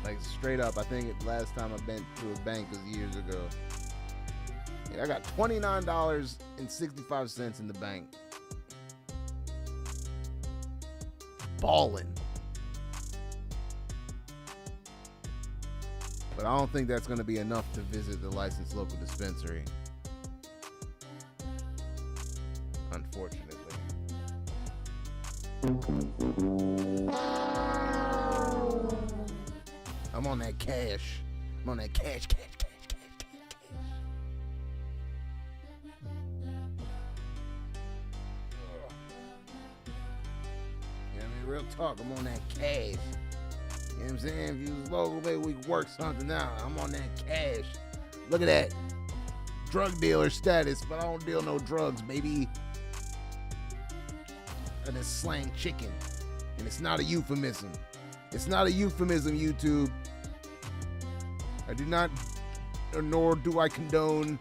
Like, straight up, I think the last time I've been to a bank was years ago. Yeah, I got $29.65 in the bank. Ballin'. But I don't think that's going to be enough to visit the licensed local dispensary. Unfortunately. I'm on that cash. I'm on that cash. Yeah, I mean, real talk, I'm on that cash. You know what I'm saying? If you was local, maybe we could work something out. I'm on that cash. Look at that. Drug dealer status, but I don't deal no drugs, baby. I just slang chicken. And it's not a euphemism. It's not a euphemism, YouTube. I do not, nor do I condone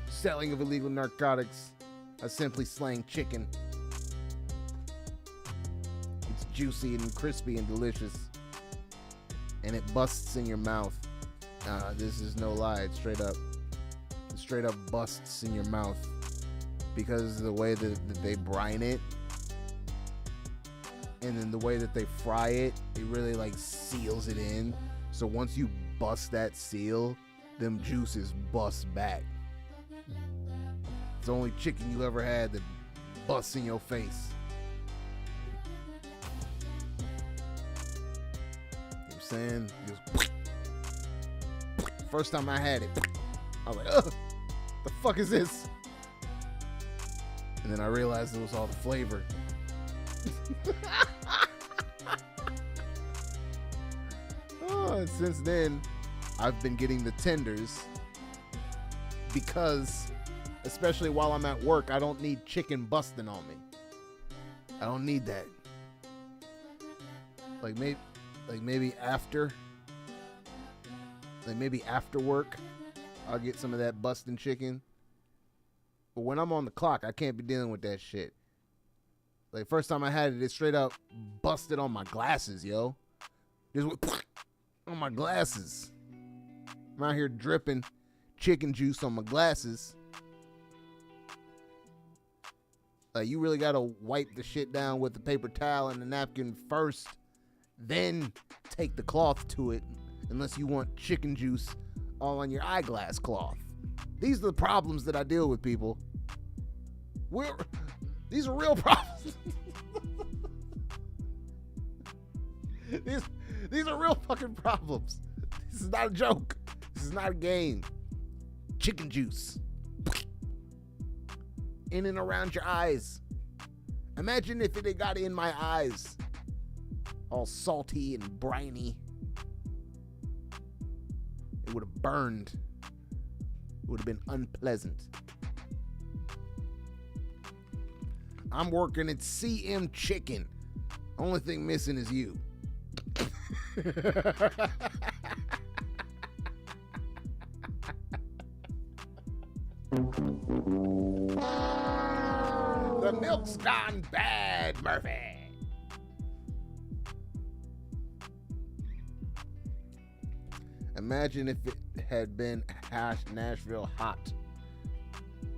selling of illegal narcotics. I simply slang chicken. It's juicy and crispy and delicious. And it busts in your mouth. This is no lie. It's straight up. It straight up busts in your mouth. Because of the way that they brine it. And then the way that they fry it, it really like seals it in. So once you bust that seal, them juices bust back. It's the only chicken you ever had that busts in your face. You know what I'm saying? Just, first time I had it, I was like, ugh, the fuck is this? And then I realized it was all the flavor. And since then, I've been getting the tenders because, especially while I'm at work, I don't need chicken busting on me. I don't need that. Like maybe after work, I'll get some of that busting chicken. But when I'm on the clock, I can't be dealing with that shit. Like, first time I had it, it straight up busted on my glasses, yo. Just went on my glasses. I'm out here dripping chicken juice on my glasses. Like, you really gotta wipe the shit down with the paper towel and the napkin first, then take the cloth to it, unless you want chicken juice all on your eyeglass cloth. These are the problems that I deal with, people. These are real problems. These are real fucking problems. This is not a joke. This is not a game. Chicken juice. In and around your eyes. Imagine if it had got in my eyes. All salty and briny. It would have burned. It would have been unpleasant. I'm working at CM Chicken. Only thing missing is you. The milk's gone bad, Murphy. Imagine if it had been Nashville hot.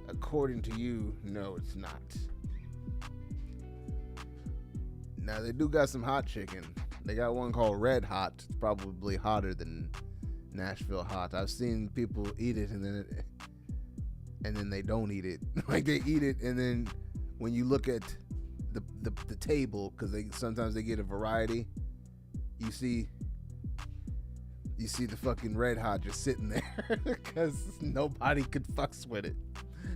According to you, no, it's not. Now, they do got some hot chicken. They got one called Red Hot. It's probably hotter than Nashville hot. I've seen people eat it and then they don't eat it. Like, they eat it, and then when you look at the table, because sometimes they get a variety, you see the fucking Red Hot just sitting there because nobody could fucks with it.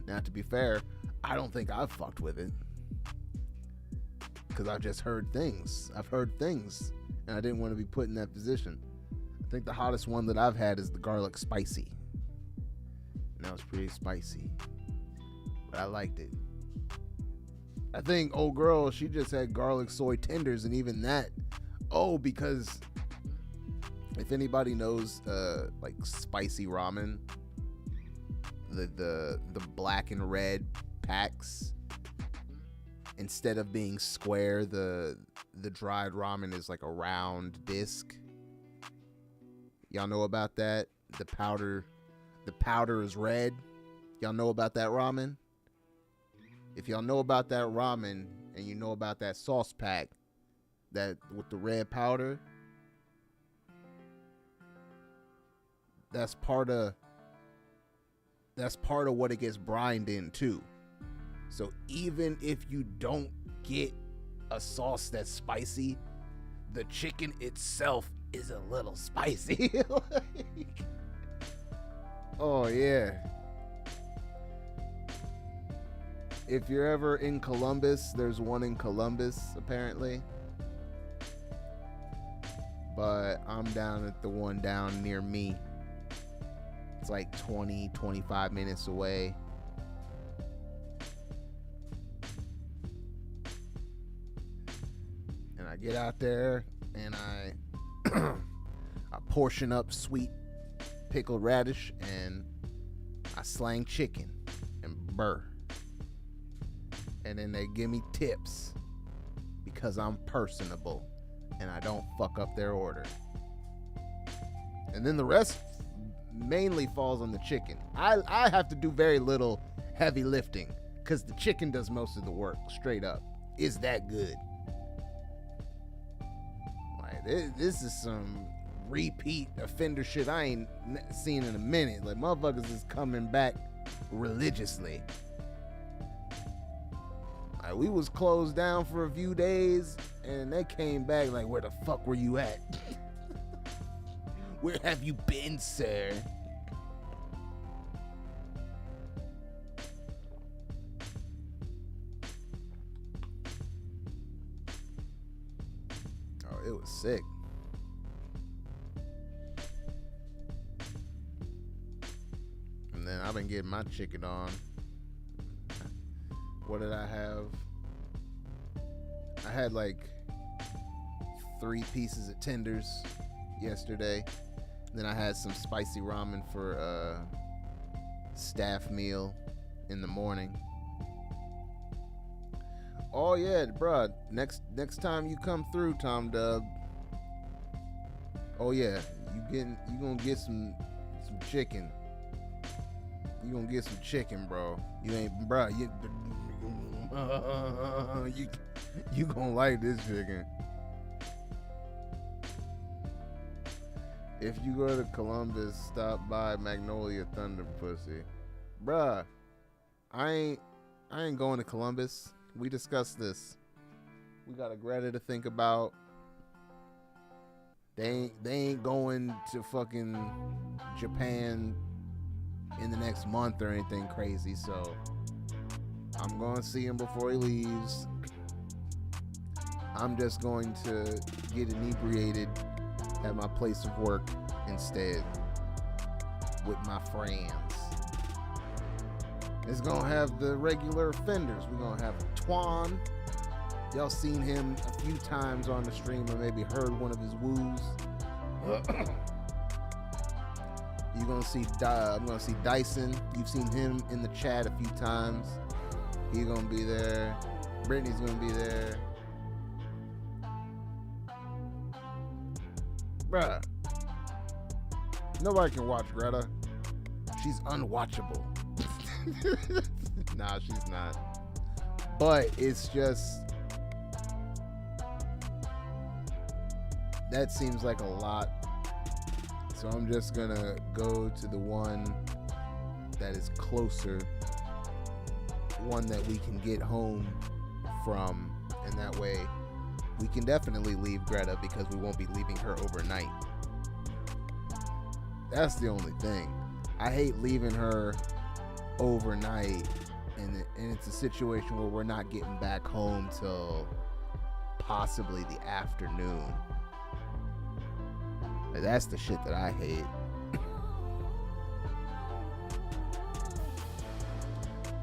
Now, to be fair, I don't think I've fucked with it because I've just heard things. I've heard things, and I didn't want to be put in that position. I think the hottest one that I've had is the garlic spicy. And that was pretty spicy, but I liked it. I think old girl, she just had garlic soy tenders, and even that, because if anybody knows like spicy ramen, the black and red packs, instead of being square, the dried ramen is like a round disc. Y'all know about that? The powder is red. Y'all know about that ramen? If y'all know about that ramen and you know about that sauce pack, that with the red powder, that's part of what it gets brined in too. So even if you don't get a sauce that's spicy, the chicken itself is a little spicy. Oh yeah. If you're ever in Columbus, there's one in Columbus apparently. But I'm down at the one down near me. It's like 25 minutes away. And I get out there and I portion up sweet pickled radish and I slang chicken and burr. And then they give me tips because I'm personable and I don't fuck up their order. And then the rest mainly falls on the chicken. I have to do very little heavy lifting because the chicken does most of the work, straight up. It's that good. Like, this is some repeat offender shit I ain't seen in a minute. Like, motherfuckers is coming back religiously. Like, we was closed down for a few days and they came back like, where the fuck were you at? Where have you been, sir? Oh, it was sick. And then I've been getting my chicken on. What did I have? I had like 3 pieces of tenders yesterday. Then I had some spicy ramen for a staff meal in the morning. Oh yeah, bruh. Next time you come through, Tom Dub. Oh yeah, you gonna get some chicken. You gonna get some chicken, bro. You ain't, bruh. You gonna like this chicken. If you go to Columbus, stop by Magnolia Thunder Pussy. Bruh, I ain't going to Columbus. We discussed this. We got a Greta to think about. They ain't going to fucking Japan in the next month or anything crazy, so I'm going to see him before he leaves. I'm just going to get inebriated at my place of work instead with my friends. It's gonna have the regular offenders. We're gonna have Twan. Y'all seen him a few times on the stream or maybe heard one of his woos. You're gonna see I'm gonna see Dyson. You've seen him in the chat a few times. He's gonna be there. Brittany's gonna be there. Bruh. Nobody can watch Greta. She's unwatchable. Nah, she's not. But it's just, that seems like a lot. So I'm just gonna go to the one that is closer, one that we can get home from, and that way we can definitely leave Greta because we won't be leaving her overnight. That's the only thing. I hate leaving her overnight, and it's a situation where we're not getting back home till possibly the afternoon. Like, that's the shit that I hate.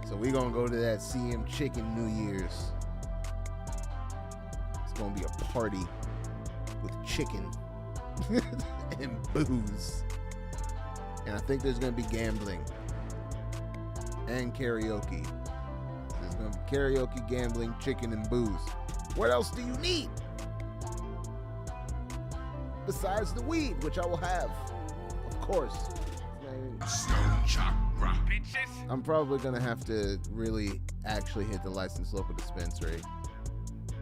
So we gonna go to that CM Chicken New Year's. It's gonna be a party with chicken and booze. And I think there's gonna be gambling and karaoke. There's gonna be karaoke, gambling, chicken, and booze. What else do you need? Besides the weed, which I will have, of course. Stone Chakra. I'm probably gonna have to really actually hit the licensed local dispensary.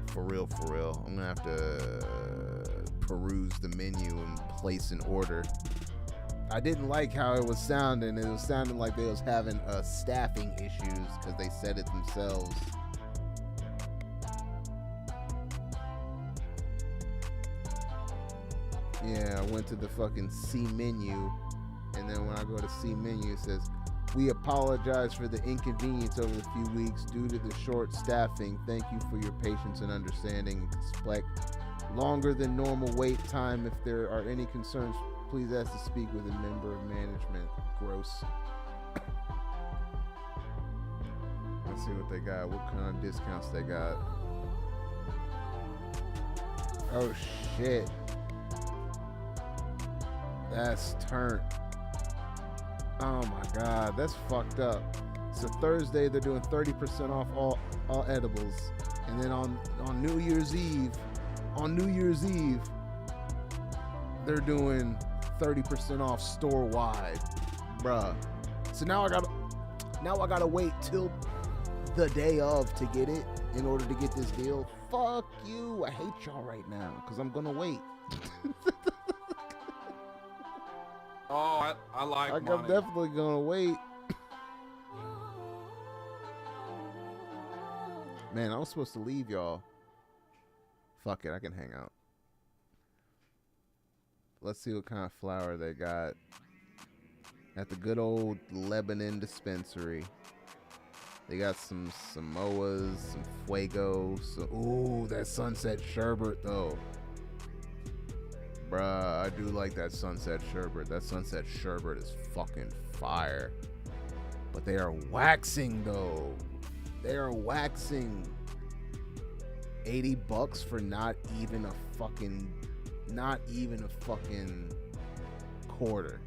For real, for real. I'm gonna have to peruse the menu and place an order. I didn't like how it was sounding. It was sounding like they was having staffing issues because they said it themselves. Yeah, I went to the fucking C menu, and then when I go to C menu, it says, "We apologize for the inconvenience over the few weeks due to the short staffing. Thank you for your patience and understanding. Expect longer than normal wait time. If there are any concerns, please ask to speak with a member of management." Gross. Let's see what they got. What kind of discounts they got. Oh shit. That's turnt. Oh my god, that's fucked up. So Thursday they're doing 30% off all edibles, and then on New Year's Eve, they're doing 30% off store wide, bruh. So now I gotta wait till the day of to get it in order to get this deal. Fuck you! I hate y'all right now because I'm gonna wait. Oh, I like I'm money. definitely gonna wait. Man, I was supposed to leave y'all. Fuck it, I can hang out. Let's see what kind of flour they got at the good old Lebanon dispensary. They got some Samoas, some Fuego. Ooh, that Sunset Sherbet though. Bruh, I do like that Sunset Sherbet. That Sunset Sherbet is fucking fire. But they are waxing though. They are waxing. $80 for not even a fucking quarter.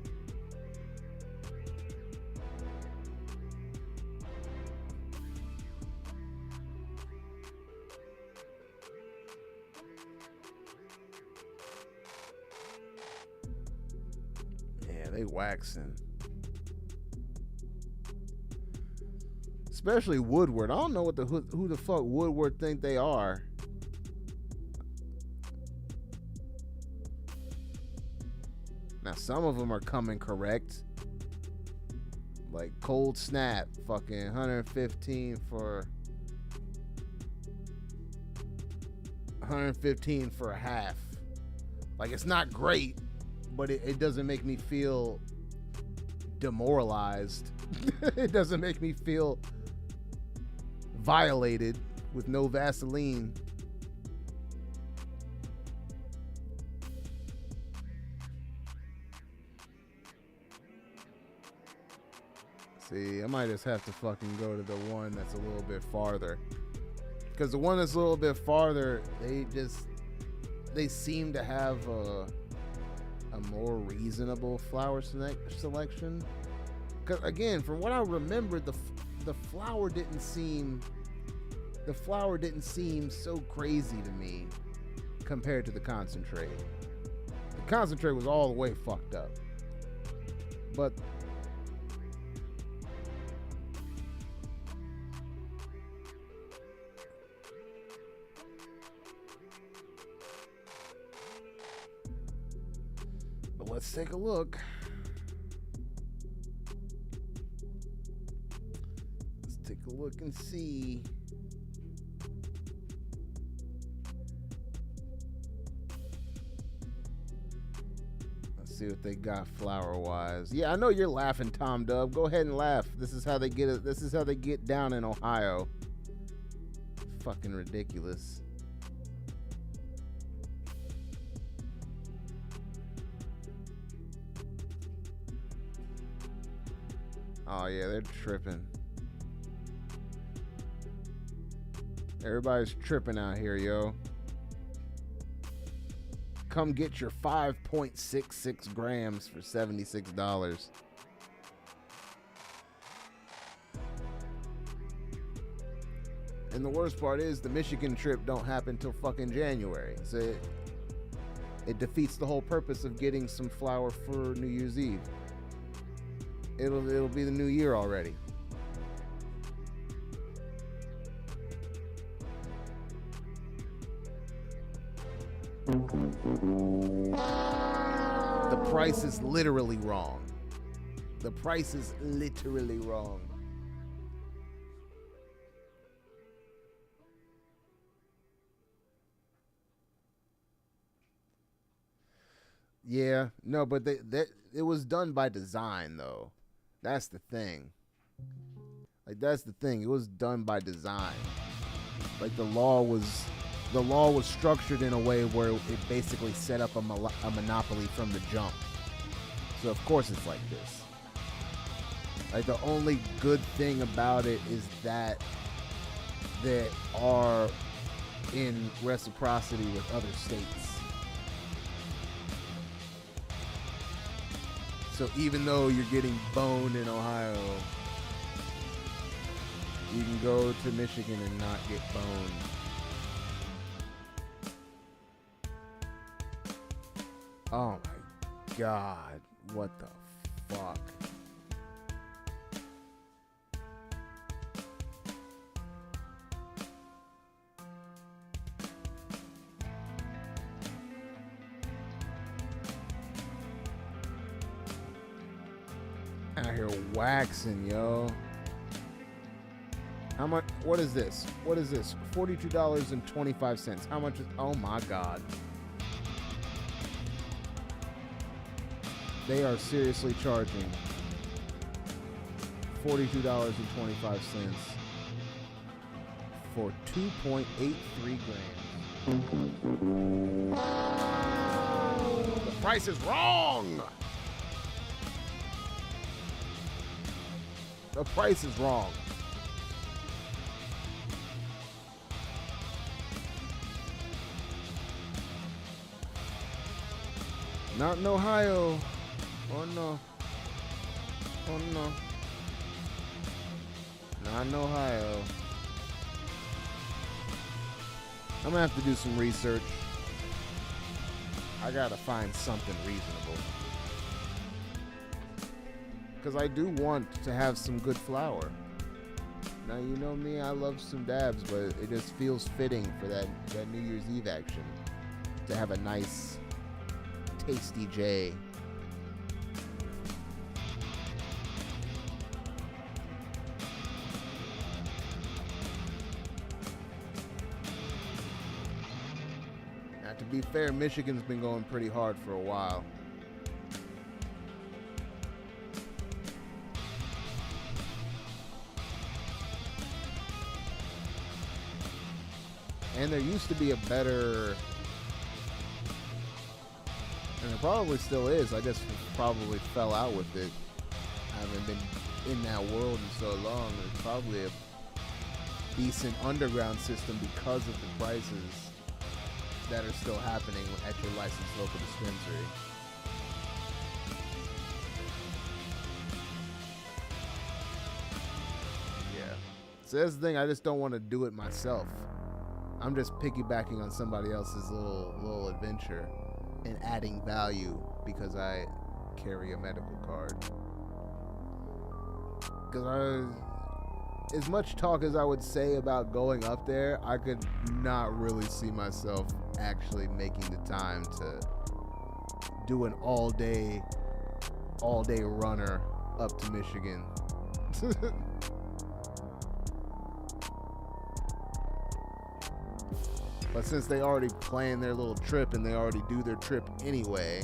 Yeah, they waxing. Especially Woodward. I don't know who the fuck Woodward think they are. Now some of them are coming correct. Like Cold Snap, fucking 115 for a half. Like, it's not great, but it doesn't make me feel demoralized. It doesn't make me feel violated with no Vaseline. See, I might just have to fucking go to the one that's a little bit farther. Because the one that's a little bit farther, they seem to have a more reasonable flower selection. Because again, from what I remember, the flower didn't seem so crazy to me compared to the concentrate. The concentrate was all the way fucked up. But let's take a look. Let's take a look and see. Let's see what they got flower-wise. Yeah, I know you're laughing, Tom Dub. Go ahead and laugh. This is how they get it. This is how they get down in Ohio. Fucking ridiculous. Oh yeah, they're tripping. Everybody's tripping out here, yo. Come get your 5.66 grams for $76. And the worst part is the Michigan trip don't happen till fucking January. So it defeats the whole purpose of getting some flour for New Year's Eve. It'll be the new year already. The price is literally wrong. The price is literally wrong. Yeah, no, but it was done by design though. That's the thing. Like that's the thing. It was done by design. Like the law was structured in a way where it basically set up a monopoly from the jump. So of course it's like this. Like the only good thing about it is that they are in reciprocity with other states. So even though you're getting boned in Ohio, you can go to Michigan and not get boned. Oh my God, what the fuck? Out here waxing, yo. How much? What is this? What is this? $42.25. How much is? Oh my God. They are seriously charging $42.25 for 2.83 grams. The price is wrong. The price is wrong. Not in Ohio. Oh no. Oh no. Not in Ohio. I'm gonna have to do some research. I gotta find something reasonable. Because I do want to have some good flour. Now, you know me, I love some dabs, but it just feels fitting for that New Year's Eve action to have a nice, tasty J. Now, to be fair, Michigan's been going pretty hard for a while. And there used to be a better, and there probably still is, I just probably fell out with it. I haven't been in that world in so long. There's probably a decent underground system because of the prices that are still happening at your licensed local dispensary. Yeah. So that's the thing, I just don't want to do it myself. I'm just piggybacking on somebody else's little adventure and adding value because I carry a medical card. Because as much talk as I would say about going up there, I could not really see myself actually making the time to do an all day runner up to Michigan. But since they already plan their little trip and they already do their trip anyway,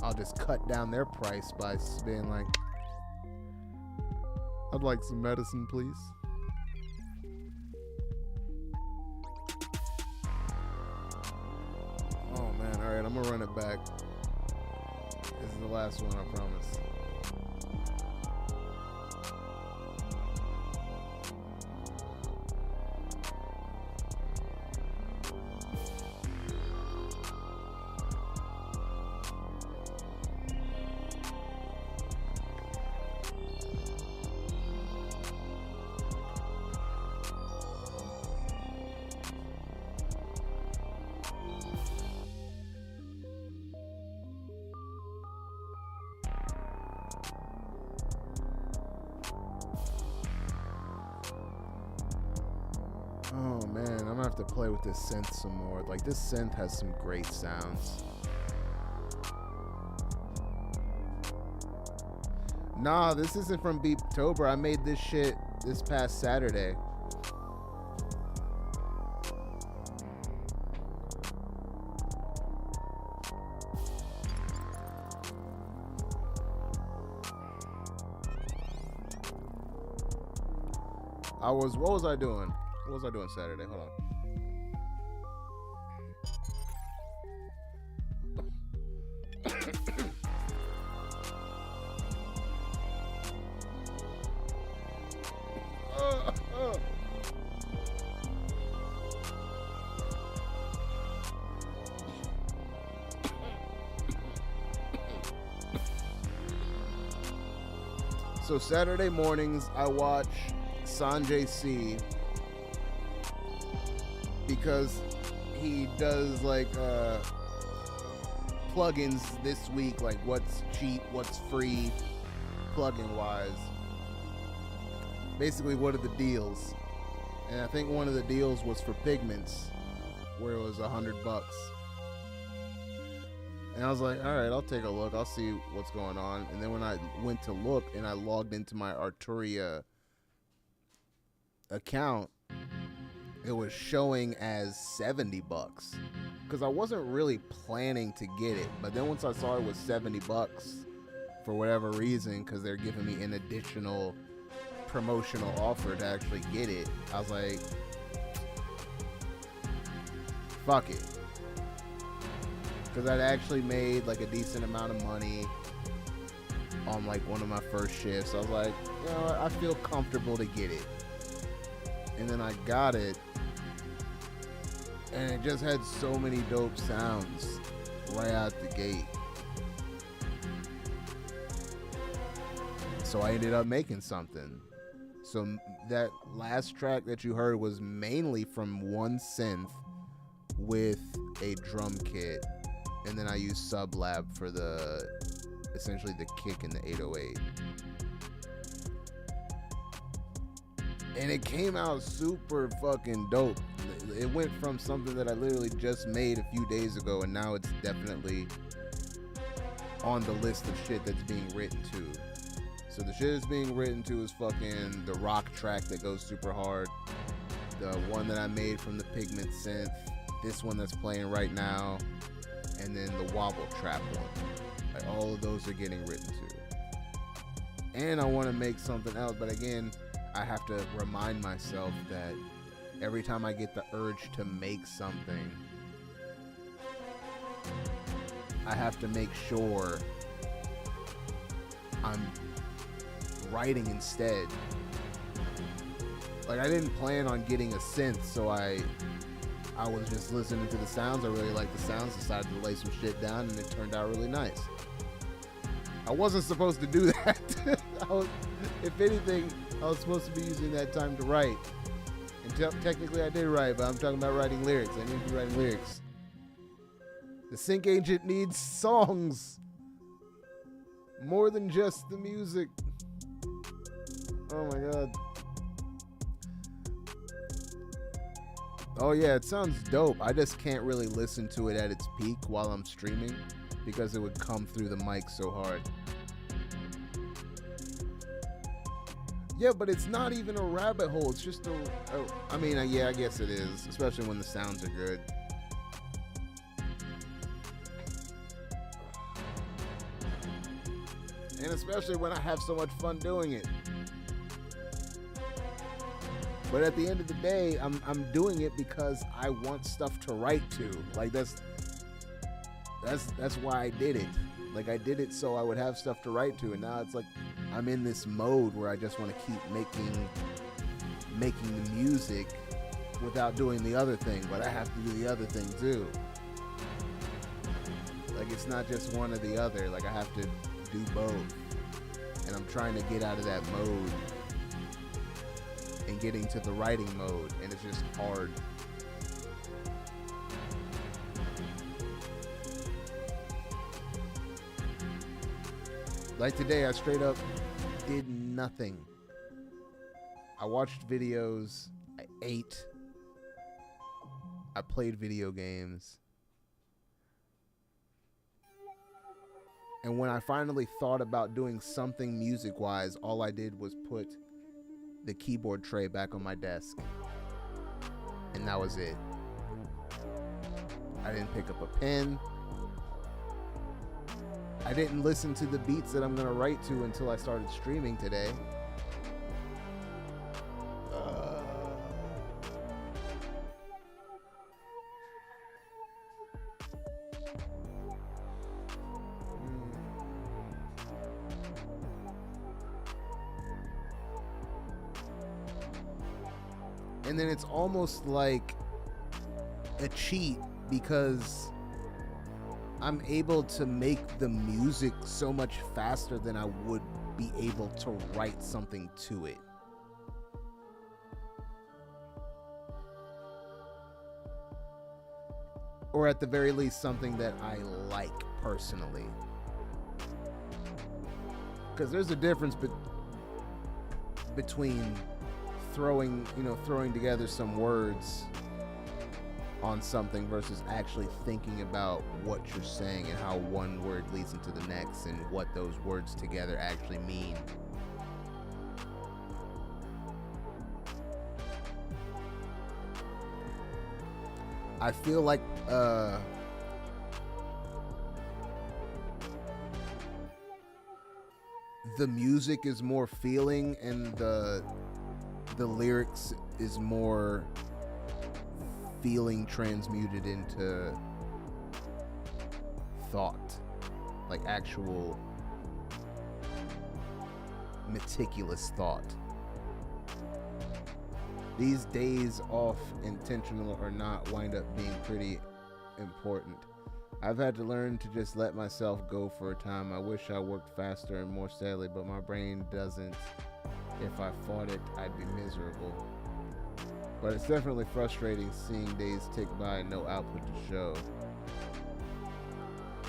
I'll just cut down their price by being like, I'd like some medicine, please. Oh man, alright, I'm gonna run it back. This is the last one, I promise. Oh man, I'm gonna have to play with this synth some more. Like, this synth has some great sounds. Nah, this isn't from Beeptober. I made this shit this past Saturday. What was I doing? What was I doing Saturday? Hold on. So Saturday mornings I watch Sanjay C, because he does like plugins this week, like what's cheap, what's free, plugin wise. Basically, what are the deals? And I think one of the deals was for pigments, where it was $100. And I was like, all right, I'll take a look. I'll see what's going on. And then when I went to look and I logged into my Arturia account, it was showing as $70 because I wasn't really planning to get it. But then once I saw it was $70 for whatever reason, because they're giving me an additional promotional offer to actually get it, I was like, fuck it. Because I'd actually made like a decent amount of money on like one of my first shifts. I was like, you know what, I feel comfortable to get it. And then I got it, and it just had so many dope sounds right out the gate. So I ended up making something. So that last track that you heard was mainly from one synth with a drum kit, and then I used Sublab for essentially the kick and the 808. And it came out super fucking dope. It went from something that I literally just made a few days ago, and now it's definitely on the list of shit that's being written to. So the shit that's being written to is fucking the rock track that goes super hard, the one that I made from the Pigment synth, this one that's playing right now, and then the Wobble Trap one. Like, all of those are getting written to. And I want to make something else, but again, I have to remind myself that every time I get the urge to make something, I have to make sure I'm writing instead. Like, I didn't plan on getting a synth, so I was just listening to the sounds. I really liked the sounds, decided to lay some shit down, and it turned out really nice. I wasn't supposed to do that. If anything, I was supposed to be using that time to write. And technically I did write, but I'm talking about writing lyrics. I need to be writing lyrics. The sync agent needs songs. More than just the music. Oh my god. Oh yeah, it sounds dope. I just can't really listen to it at its peak while I'm streaming because it would come through the mic so hard. Yeah, but it's not even a rabbit hole. It's just I mean, yeah, I guess it is, especially when the sounds are good. And especially when I have so much fun doing it. But at the end of the day, I'm doing it because I want stuff to write to. Like that's why I did it. Like I did it so I would have stuff to write to, and now it's like I'm in this mode where I just want to keep making the music without doing the other thing, but I have to do the other thing too. Like it's not just one or the other. Like I have to do both. And I'm trying to get out of that mode and getting to the writing mode, and it's just hard. Like today, I straight up did nothing. I watched videos, I ate, I played video games. And when I finally thought about doing something music-wise, all I did was put the keyboard tray back on my desk. And that was it. I didn't pick up a pen. I didn't listen to the beats that I'm going to write to until I started streaming today. And then it's almost like a cheat because I'm able to make the music so much faster than I would be able to write something to it. Or at the very least, something that I like personally. Because there's a difference between throwing together some words on something versus actually thinking about what you're saying and how one word leads into the next and what those words together actually mean. I feel like the music is more feeling and the lyrics is more feeling transmuted into thought, like actual meticulous thought. These days off, intentional or not, wind up being pretty important. I've had to learn to just let myself go for a time. I wish I worked faster and more steadily, but my brain doesn't. If I fought it, I'd be miserable. But it's definitely frustrating seeing days tick by and no output to show.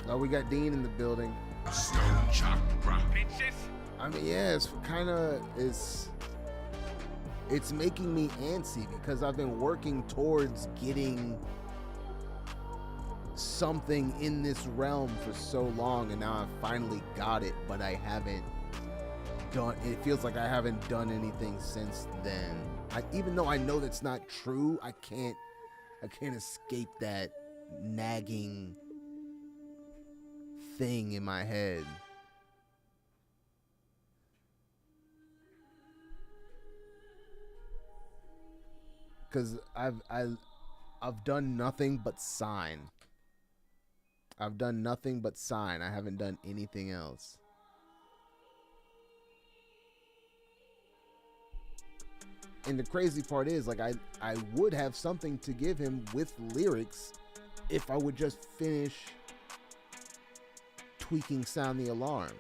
Oh, we got Dean in the building. Stone Chakra. Bitches. I mean, yeah, it's making me antsy because I've been working towards getting something in this realm for so long, and now I've finally got it, but I haven't done, it feels like I haven't done anything since then. Even though I know that's not true, I can't escape that nagging thing in my head. Cause I've done nothing but sign. I've done nothing but sign. I haven't done anything else. And the crazy part is, like, I would have something to give him with lyrics if I would just finish tweaking Sound the Alarms.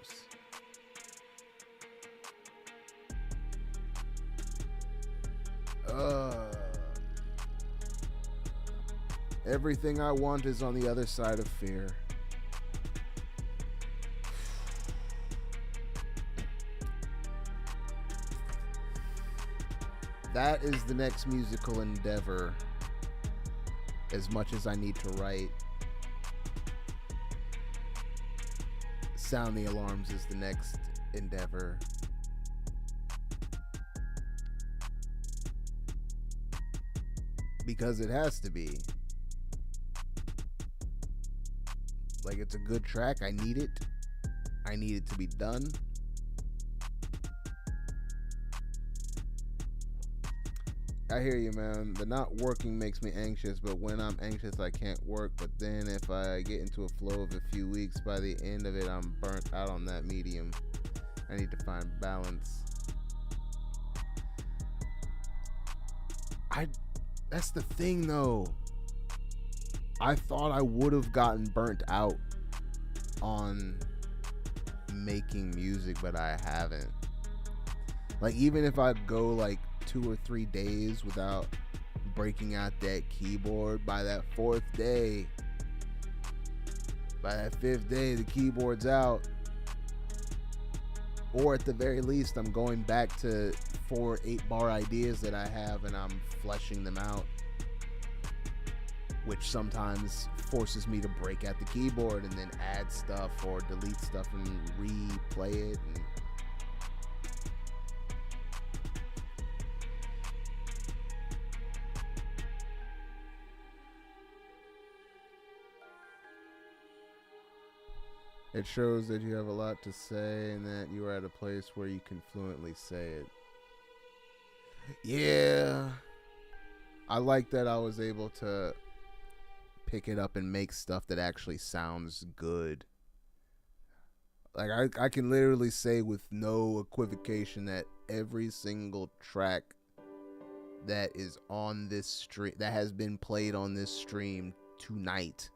Everything I want is on the other side of fear. That is the next musical endeavor. As much as I need to write, Sound the Alarms is the next endeavor. Because it has to be. Like, it's a good track. I need it. I need it to be done. I hear you, man. The not working makes me anxious, but when I'm anxious, I can't work. But then if I get into a flow of a few weeks, by the end of it, I'm burnt out on that medium. I need to find balance. That's the thing, though. I thought I would have gotten burnt out on making music, but I haven't. Like, even if I go like 2 or 3 days without breaking out that keyboard, by that 4th day, by that 5th day, the keyboard's out. Or at the very least, I'm going back to 4 8-bar ideas that I have and I'm fleshing them out, which sometimes forces me to break out the keyboard and then add stuff or delete stuff and replay it. And it shows that you have a lot to say and that you are at a place where you can fluently say it. Yeah. I like that I was able to pick it up and make stuff that actually sounds good. Like, I can literally say with no equivocation that every single track that is on this stream, that has been played on this stream tonight,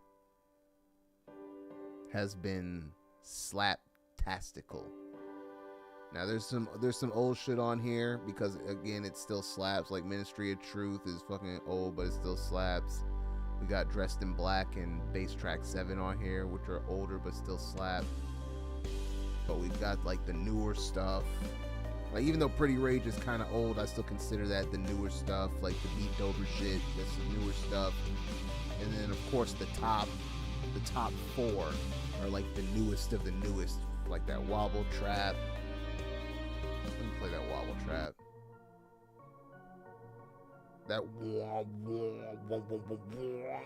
has been slap-tastical. Now there's some old shit on here because again it still slaps. Like Ministry of Truth is fucking old, but it still slaps. We got Dressed in Black and Bass Track 7 on here, which are older but still slap. But we've got like the newer stuff. Like, even though Pretty Rage is kind of old, I still consider that the newer stuff. Like the Beat Dober shit, that's the newer stuff. And then of course the top 4 are like the newest of the newest, like that Wobble Trap. Let me play that Wobble Trap. That wah, wah, wah, wah, wah, wah.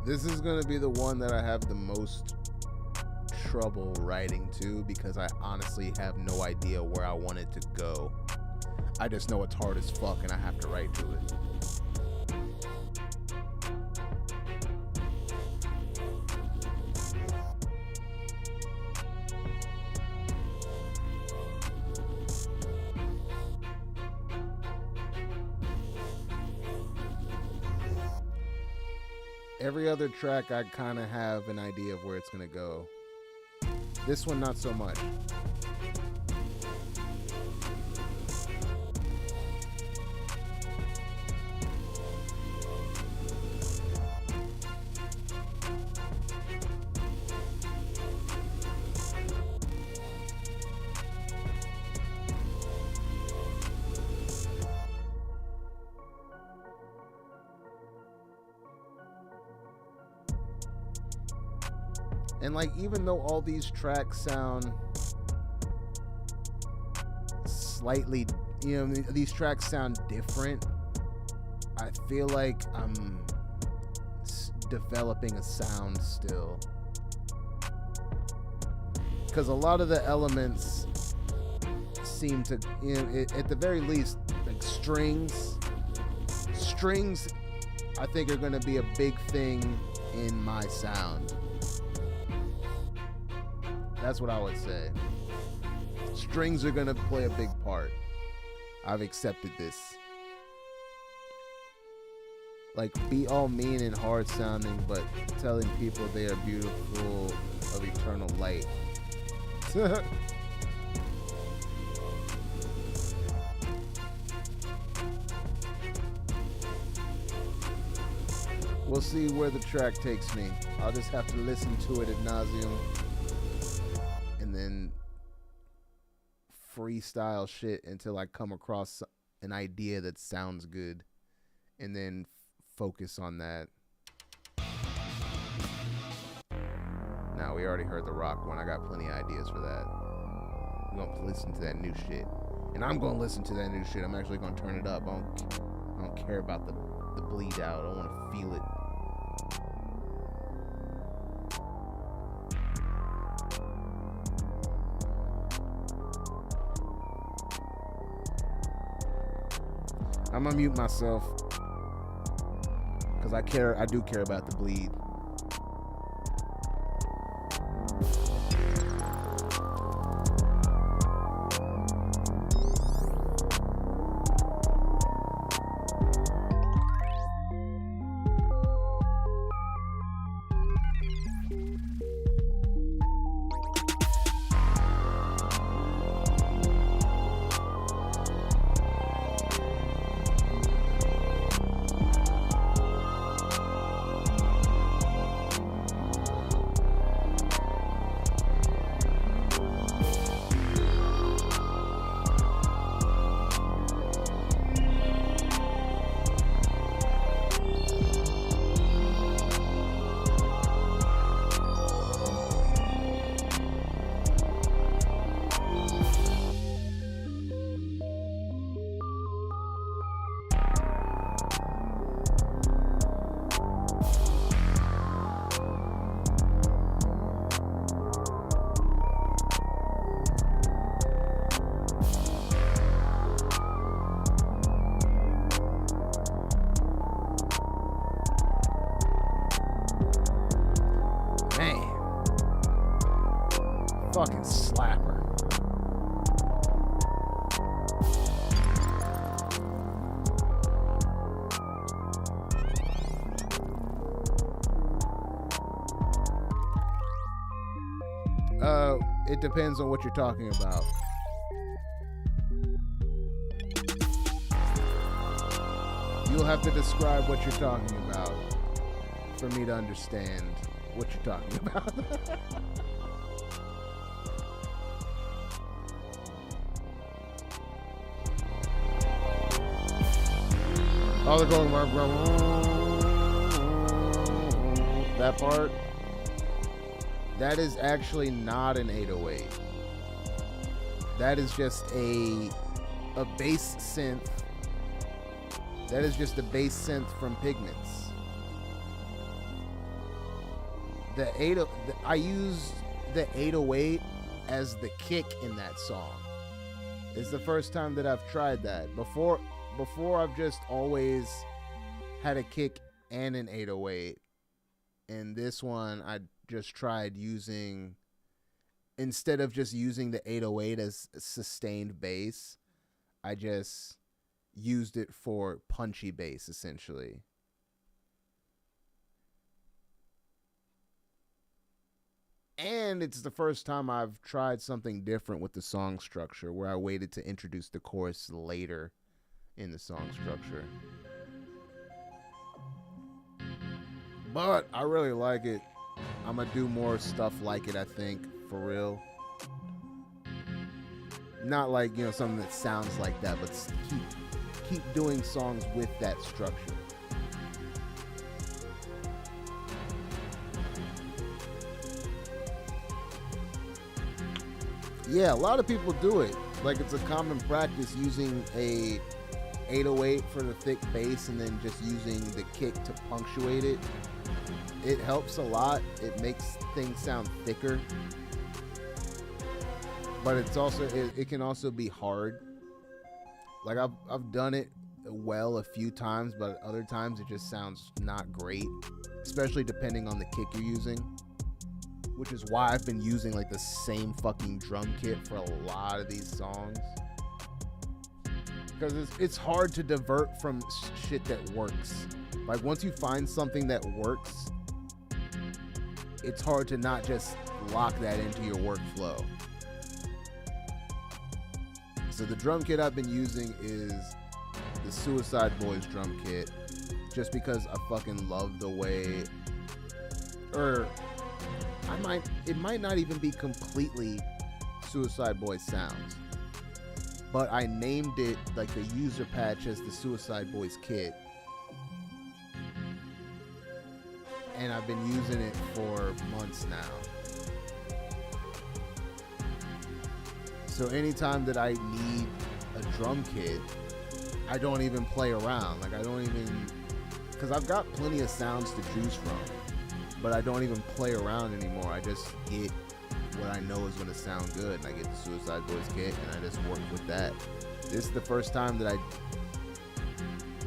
This is going to be the one that I have the most trouble writing to, because I honestly have no idea where I want it to go. I just know it's hard as fuck and I have to write to it. Every other track, I kind of have an idea of where it's going to go. This one, not so much. And like, even though all these tracks sound slightly, these tracks sound different, I feel like I'm developing a sound still. Because a lot of the elements seem to, at the very least, like strings, I think are going to be a big thing in my sound. That's what I would say. Strings are going to play a big part. I've accepted this. Like, be all mean and hard sounding, but telling people they are beautiful of eternal light. We'll see where the track takes me. I'll just have to listen to it ad nauseum and then freestyle shit until I come across an idea that sounds good and then focus on that. Now, we already heard the rock one. I got plenty of ideas for that. We're going to listen to that new shit. And I'm going to listen to that new shit. I'm actually going to turn it up. I don't care about the bleed out. I want to feel it. I'm gonna mute myself because I do care about the bleed. Fucking slapper. It depends on what you're talking about. You'll have to describe what you're talking about for me to understand what you're talking about. Oh, they're going that part. That is actually not an 808. That is just a bass synth. That is just a bass synth from Pigments. I used the 808 as the kick in that song. It's the first time that I've tried that. Before I've just always had a kick and an 808. And this one I just tried using, instead of just using the 808 as sustained bass, I just used it for punchy bass essentially. And it's the first time I've tried something different with the song structure, where I waited to introduce the chorus later in the song structure. But I really like it. I'm gonna do more stuff like it, I think, for real. Not like, something that sounds like that, but keep doing songs with that structure. Yeah, a lot of people do it. Like, it's a common practice using a 808 for the thick bass and then just using the kick to punctuate it. It helps a lot. It makes things sound thicker. But it's also it can also be hard. Like, I've done it well a few times, but other times it just sounds not great, especially depending on the kick you're using, which is why I've been using like the same fucking drum kit for a lot of these songs, because it's hard to divert from shit that works. Like, once you find something that works, it's hard to not just lock that into your workflow. So the drum kit I've been using is the Suicide Boys drum kit, just because I fucking love the way, or it might not even be completely Suicide Boys sounds, but I named it, like, the user patch as the Suicide Boys kit, and I've been using it for months now. So anytime that I need a drum kit, I don't even play around. Like, I don't even, because I've got plenty of sounds to choose from, but I don't even play around anymore. I just get what I know is going to sound good, and I get the Suicide Boys kit, and I just work with that. This is the first time that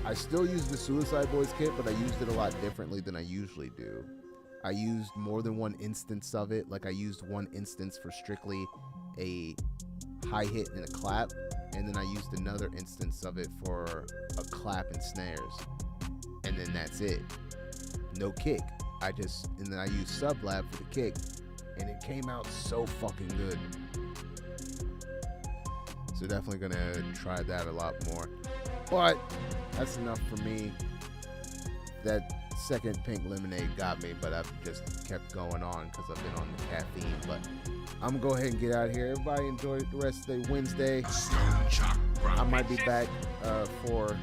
I still use the Suicide Boys kit, but I used it a lot differently than I usually do. I used more than one instance of it. Like, I used one instance for strictly a hi-hat and a clap, and then I used another instance of it for a clap and snares, and then that's it. No kick. And then I used Sublab for the kick, and it came out so fucking good. So definitely gonna try that a lot more. But that's enough for me. That second pink lemonade got me, but I've just kept going on because I've been on the caffeine. But I'm gonna go ahead and get out of here. Everybody enjoy the rest of the Wednesday. I might be back for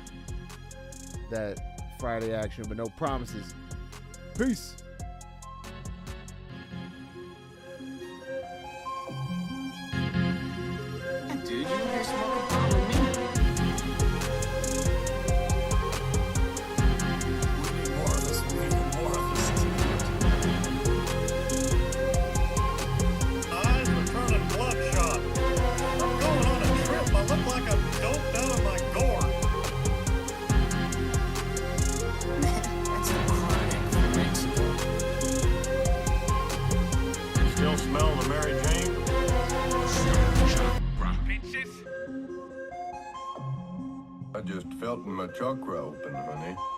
that Friday action, but no promises. Peace. Dude, you guys smoke a pot with me. We need more of this. We need more of this. Eyes are turning bloodshot. I'm going on a trip. I look like I'm doped out of my gourd. That's a chronic from Mexico. Still smell the Mary Jane? Bitches. I just felt my chakra open, honey.